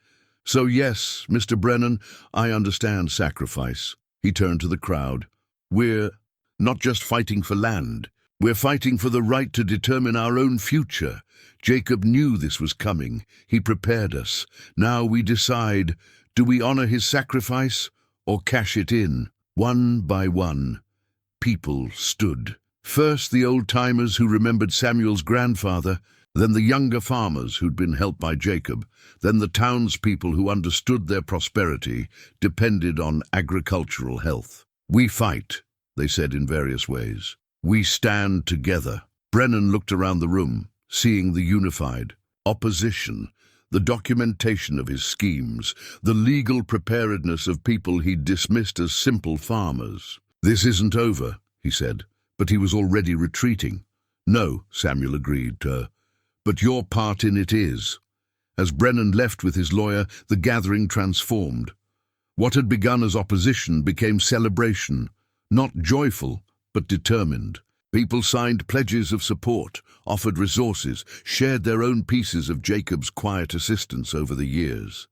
So yes, Mr. Brennan, I understand sacrifice." He turned to the crowd. "We're not just fighting for land. We're fighting for the right to determine our own future. Jacob knew this was coming. He prepared us. Now we decide, do we honor his sacrifice or cash it in?" One by one, people stood. First the old-timers who remembered Samuel's grandfather, then the younger farmers who'd been helped by Jacob, then the townspeople who understood their prosperity depended on agricultural health. "We fight," they said in various ways. "We stand together." Brennan looked around the room, seeing the unified opposition, the documentation of his schemes, the legal preparedness of people he'd dismissed as simple farmers. "This isn't over," he said, but he was already retreating. "No," Samuel agreed, "but your part in it is." As Brennan left with his lawyer, the gathering transformed. What had begun as opposition became celebration, not joyful, but determined. People signed pledges of support, offered resources, shared their own pieces of Jacob's quiet assistance over the years.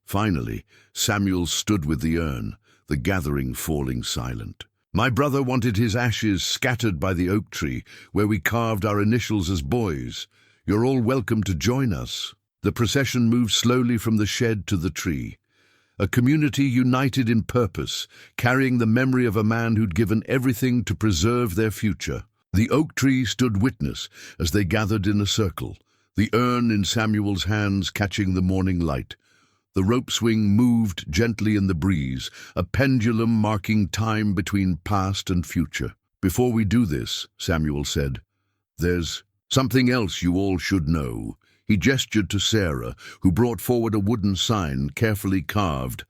Finally, Samuel stood with the urn, the gathering falling silent. "My brother wanted his ashes scattered by the oak tree, where we carved our initials as boys. You're all welcome to join us." The procession moved slowly from the shed to the tree. A community united in purpose, carrying the memory of a man who'd given everything to preserve their future. The oak tree stood witness as they gathered in a circle, the urn in Samuel's hands catching the morning light. The rope swing moved gently in the breeze, a pendulum marking time between past and future. "Before we do this," Samuel said, "there's something else you all should know." He gestured to Sarah, who brought forward a wooden sign carefully carved.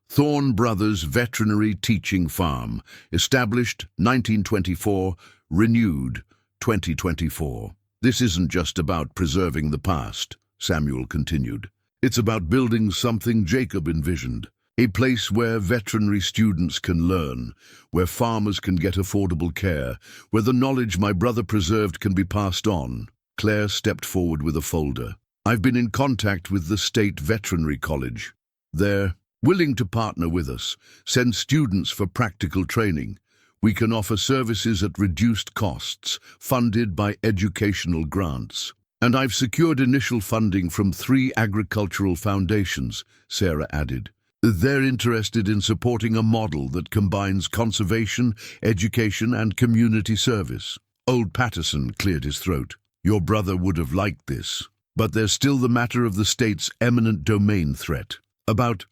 "Thorne Brothers Veterinary Teaching Farm, established 1924, renewed 2024. This isn't just about preserving the past," Samuel continued. "It's about building something Jacob envisioned, a place where veterinary students can learn, where farmers can get affordable care, where the knowledge my brother preserved can be passed on." Claire stepped forward with a folder. "I've been in contact with the State Veterinary College. They're willing to partner with us, send students for practical training. We can offer services at reduced costs, funded by educational grants. And I've secured initial funding from 3 agricultural foundations," Sarah added. "They're interested in supporting a model that combines conservation, education, and community service." Old Patterson cleared his throat. "Your brother would have liked this. But there's still the matter of the state's eminent domain threat." "About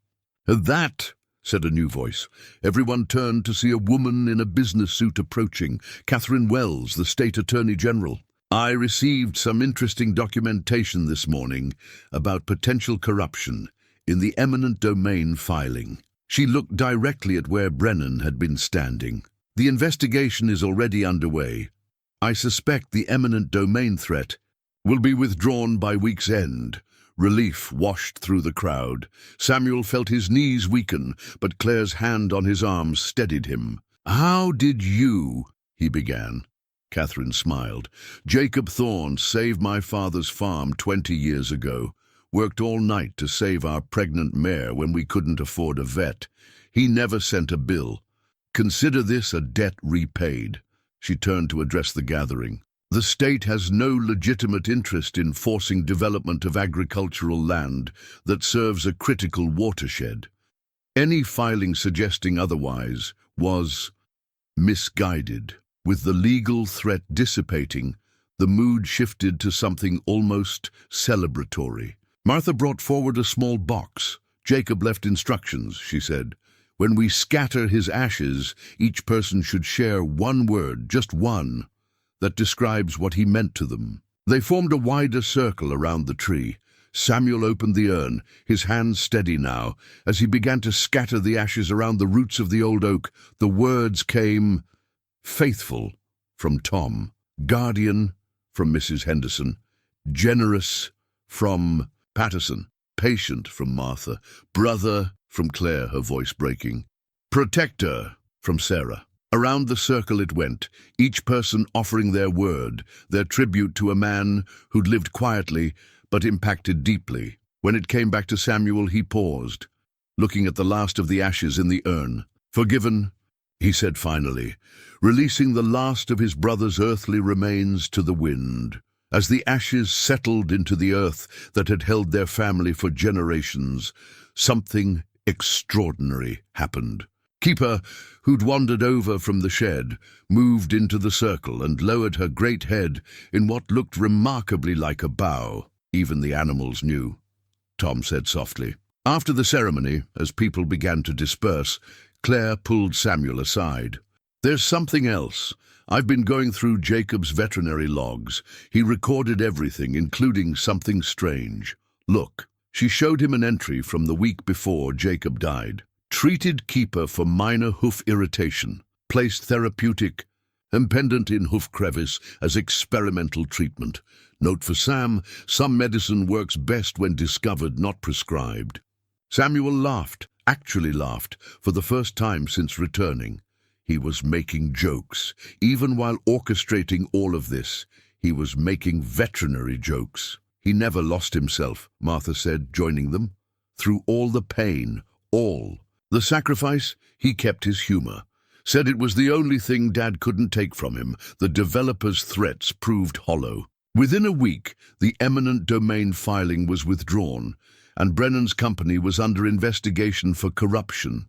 that," said a new voice. Everyone turned to see a woman in a business suit approaching, Catherine Wells, the state attorney general. "I received some interesting documentation this morning about potential corruption in the eminent domain filing." She looked directly at where Brennan had been standing. "The investigation is already underway. I suspect the eminent domain threat will be withdrawn by week's end." Relief washed through the crowd. Samuel felt his knees weaken, but Claire's hand on his arm steadied him. "How did you—" he began. Catherine smiled. "Jacob Thorne saved my father's farm 20 years ago. Worked all night to save our pregnant mare when we couldn't afford a vet. He never sent a bill. Consider this a debt repaid." She turned to address the gathering. The state has no legitimate interest in forcing development of agricultural land that serves a critical watershed. Any filing suggesting otherwise was misguided. With the legal threat dissipating, the mood shifted to something almost celebratory. Martha brought forward a small box. Jacob left instructions, she said. When we scatter his ashes, each person should share one word, just one, that describes what he meant to them. They formed a wider circle around the tree. Samuel opened the urn, his hands steady now. As he began to scatter the ashes around the roots of the old oak, the words came: faithful, from Tom; guardian, from Mrs. Henderson; generous, from Patterson; patient, from Martha; brother, from Claire, her voice breaking; protector, from Sarah. Around the circle it went, each person offering their word, their tribute to a man who'd lived quietly but impacted deeply. When it came back to Samuel, he paused, looking at the last of the ashes in the urn. Forgiven, he said finally, releasing the last of his brother's earthly remains to the wind. As the ashes settled into the earth that had held their family for generations, something extraordinary happened. Keeper, who'd wandered over from the shed, moved into the circle and lowered her great head in what looked remarkably like a bow. Even the animals knew, Tom said softly. After the ceremony, as people began to disperse, Claire pulled Samuel aside. There's something else. I've been going through Jacob's veterinary logs. He recorded everything, including something strange. Look. She showed him an entry from the week before Jacob died. Treated keeper for minor hoof irritation. Placed therapeutic and pendant in hoof crevice as experimental treatment. Note for Sam, some medicine works best when discovered, not prescribed. Samuel laughed, actually laughed, for the first time since returning. He was making jokes. Even while orchestrating all of this, he was making veterinary jokes. He never lost himself, Martha said, joining them. Through all the pain, all the sacrifice, he kept his humor. Said it was the only thing Dad couldn't take from him. The developer's threats proved hollow. Within a week, the eminent domain filing was withdrawn, and Brennan's company was under investigation for corruption.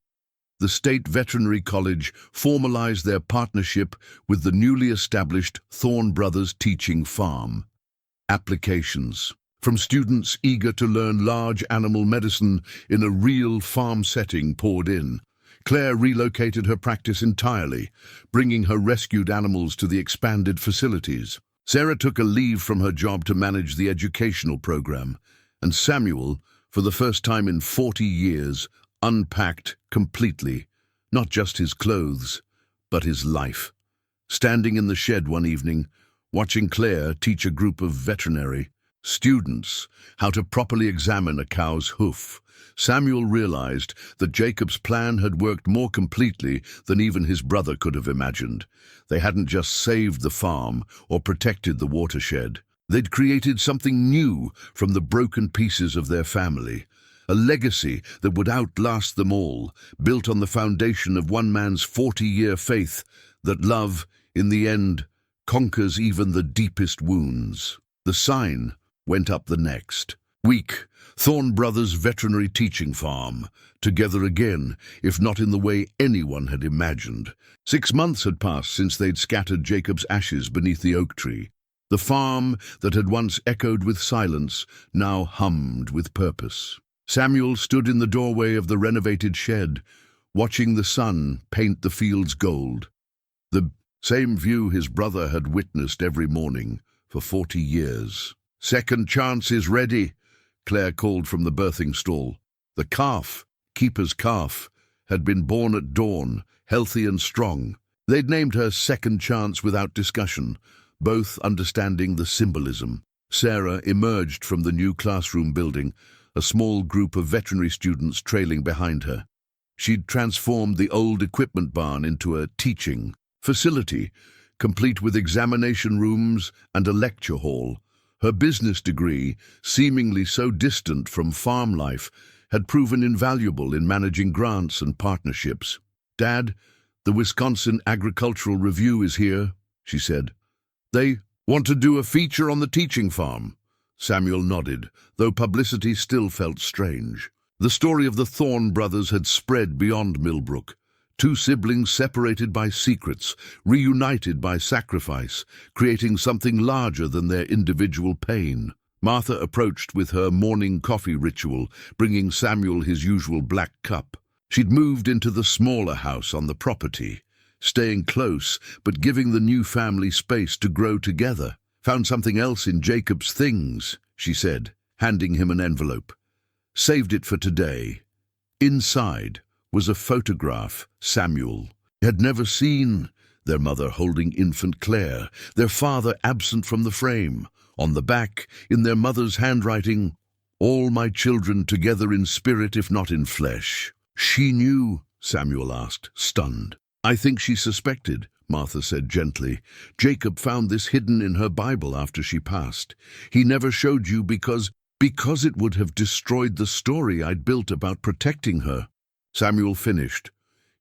The State Veterinary College formalized their partnership with the newly established Thorne Brothers Teaching Farm. Applications from students eager to learn large animal medicine in a real farm setting poured in. Claire relocated her practice entirely, bringing her rescued animals to the expanded facilities. Sarah took a leave from her job to manage the educational program, and Samuel, for the first time in 40 years, unpacked completely, not just his clothes, but his life. Standing in the shed one evening, watching Claire teach a group of veterinary students how to properly examine a cow's hoof, Samuel realized that Jacob's plan had worked more completely than even his brother could have imagined. They hadn't just saved the farm or protected the watershed. They'd created something new from the broken pieces of their family, a legacy that would outlast them all, built on the foundation of one man's 40-year faith that love, in the end, conquers even the deepest wounds. The sign went up the next week. Thorne Brothers Veterinary Teaching Farm, together again, if not in the way anyone had imagined. 6 months had passed since they'd scattered Jacob's ashes beneath the oak tree. The farm that had once echoed with silence now hummed with purpose. Samuel stood in the doorway of the renovated shed, watching the sun paint the fields gold. The same view his brother had witnessed every morning for 40 years. "Second chance is ready," Claire called from the birthing stall. The calf, Keeper's calf, had been born at dawn, healthy and strong. They'd named her Second Chance without discussion, both understanding the symbolism. Sarah emerged from the new classroom building, a small group of veterinary students trailing behind her. She'd transformed the old equipment barn into a teaching facility, complete with examination rooms and a lecture hall. Her business degree, seemingly so distant from farm life, had proven invaluable in managing grants and partnerships. "Dad, the Wisconsin Agricultural Review is here," she said. "They Want to do a feature on the teaching farm? Samuel nodded, though publicity still felt strange. The story of the Thorne brothers had spread beyond Millbrook. Two siblings separated by secrets, reunited by sacrifice, creating something larger than their individual pain. Martha approached with her morning coffee ritual, bringing Samuel his usual black cup. She'd moved into the smaller house on the property, staying close but giving the new family space to grow together. Found something else in Jacob's things, she said, handing him an envelope. Saved it for today. Inside was a photograph Samuel had never seen. Their mother holding infant Claire, their father absent from the frame. On the back, in their mother's handwriting, "All my children together in spirit if not in flesh." She knew, Samuel asked, stunned. I think she suspected, Martha said gently. Jacob found this hidden in her Bible after she passed. He never showed you because it would have destroyed the story I'd built about protecting her. Samuel finished.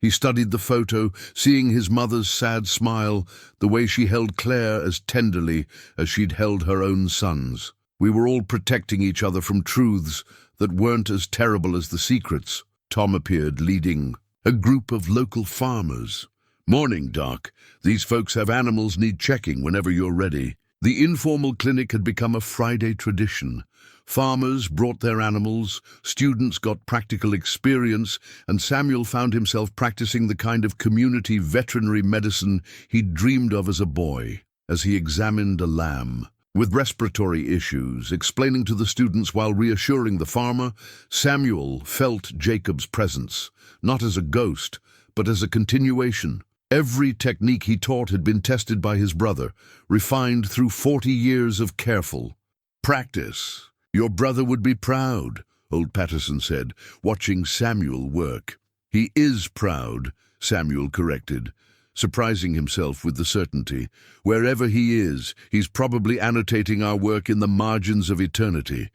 He studied the photo, seeing his mother's sad smile, the way she held Claire as tenderly as she'd held her own sons. We were all protecting each other from truths that weren't as terrible as the secrets. Tom appeared, leading a group of local farmers. Morning, Doc. These folks have animals need checking whenever you're ready. The informal clinic had become a Friday tradition. Farmers brought their animals, students got practical experience, and Samuel found himself practicing the kind of community veterinary medicine he'd dreamed of as a boy, as he examined a lamb. With respiratory issues, explaining to the students while reassuring the farmer, Samuel felt Jacob's presence, not as a ghost, but as a continuation. Every technique he taught had been tested by his brother, refined through 40 years of careful practice. Your brother would be proud, old Patterson said, watching Samuel work. He is proud, Samuel corrected, surprising himself with the certainty. Wherever he is, he's probably annotating our work in the margins of eternity.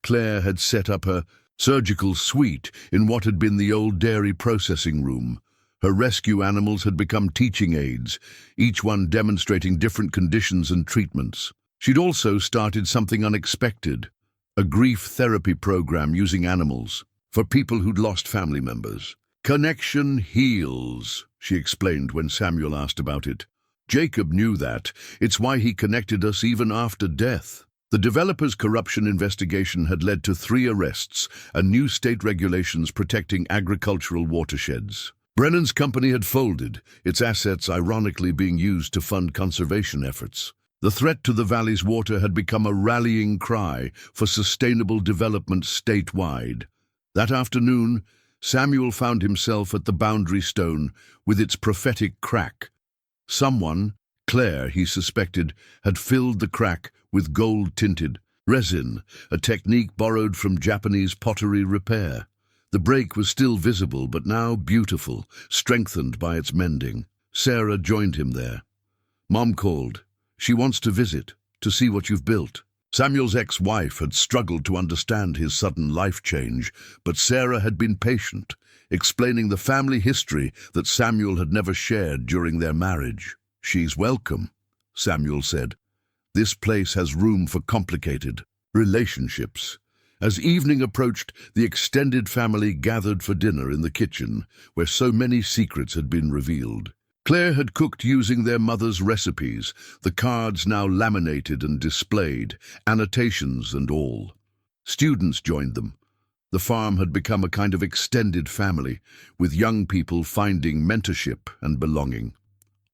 Claire had set up her surgical suite in what had been the old dairy processing room. Her rescue animals had become teaching aids, each one demonstrating different conditions and treatments. She'd also started something unexpected, a grief therapy program using animals for people who'd lost family members. Connection heals, she explained when Samuel asked about it. Jacob knew that. It's why he connected us even after death. The developer's corruption investigation had led to 3 arrests and new state regulations protecting agricultural watersheds. Brennan's company had folded, its assets ironically being used to fund conservation efforts. The threat to the valley's water had become a rallying cry for sustainable development statewide. That afternoon, Samuel found himself at the boundary stone with its prophetic crack. Someone, Claire, he suspected, had filled the crack with gold-tinted resin, a technique borrowed from Japanese pottery repair. The break was still visible, but now beautiful, strengthened by its mending. Sarah joined him there. Mom called. She wants to visit, to see what you've built. Samuel's ex-wife had struggled to understand his sudden life change, but Sarah had been patient, explaining the family history that Samuel had never shared during their marriage. She's welcome, Samuel said. This place has room for complicated relationships. As evening approached, the extended family gathered for dinner in the kitchen, where so many secrets had been revealed. Claire had cooked using their mother's recipes, the cards now laminated and displayed, annotations and all. Students joined them. The farm had become a kind of extended family, with young people finding mentorship and belonging.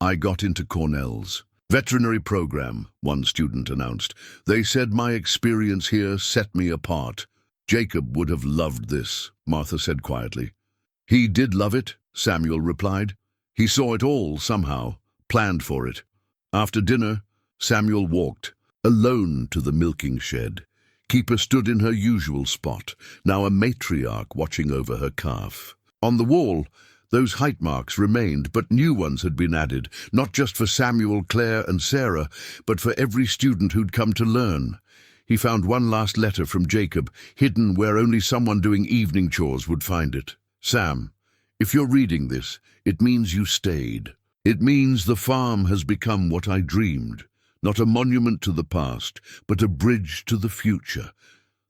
I got into Cornell's veterinary program, one student announced. They said my experience here set me apart. Jacob would have loved this, Martha said quietly. He did love it, Samuel replied. He saw it all somehow, planned for it. After dinner, Samuel walked, alone to the milking shed. Keeper stood in her usual spot, now a matriarch watching over her calf. On the wall, those height marks remained, but new ones had been added, not just for Samuel, Claire, and Sarah, but for every student who'd come to learn. He found one last letter from Jacob, hidden where only someone doing evening chores would find it. Sam, if you're reading this, it means you stayed. It means the farm has become what I dreamed. not a monument to the past, but a bridge to the future.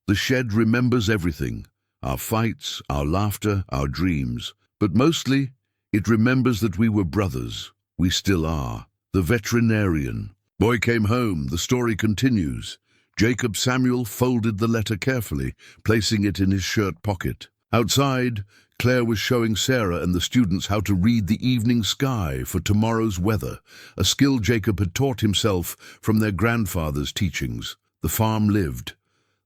The shed remembers everything, our fights, our laughter, our dreams. But mostly, it remembers that we were brothers. We still are. The veterinarian. Boy came home. The story continues. Jacob Samuel folded the letter carefully, placing it in his shirt pocket. Outside, Claire was showing Sarah and the students how to read the evening sky for tomorrow's weather, a skill Jacob had taught himself from their grandfather's teachings. The farm lived.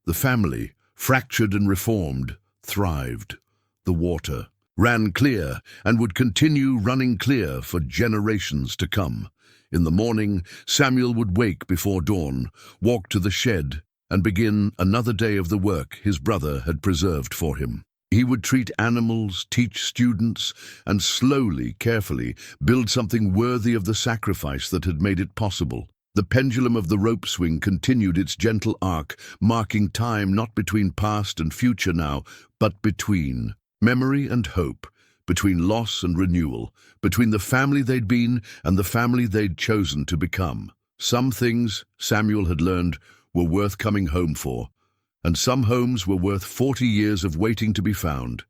The family, fractured and reformed, thrived. The water ran clear and would continue running clear for generations to come. In the morning, Samuel would wake before dawn, walk to the shed, and begin another day of the work his brother had preserved for him. He would treat animals, teach students, and slowly, carefully, build something worthy of the sacrifice that had made it possible. The pendulum of the rope swing continued its gentle arc, marking time not between past and future now, but between memory and hope, between loss and renewal, between the family they'd been and the family they'd chosen to become. Some things, Samuel had learned, were worth coming home for, and some homes were worth 40 years of waiting to be found.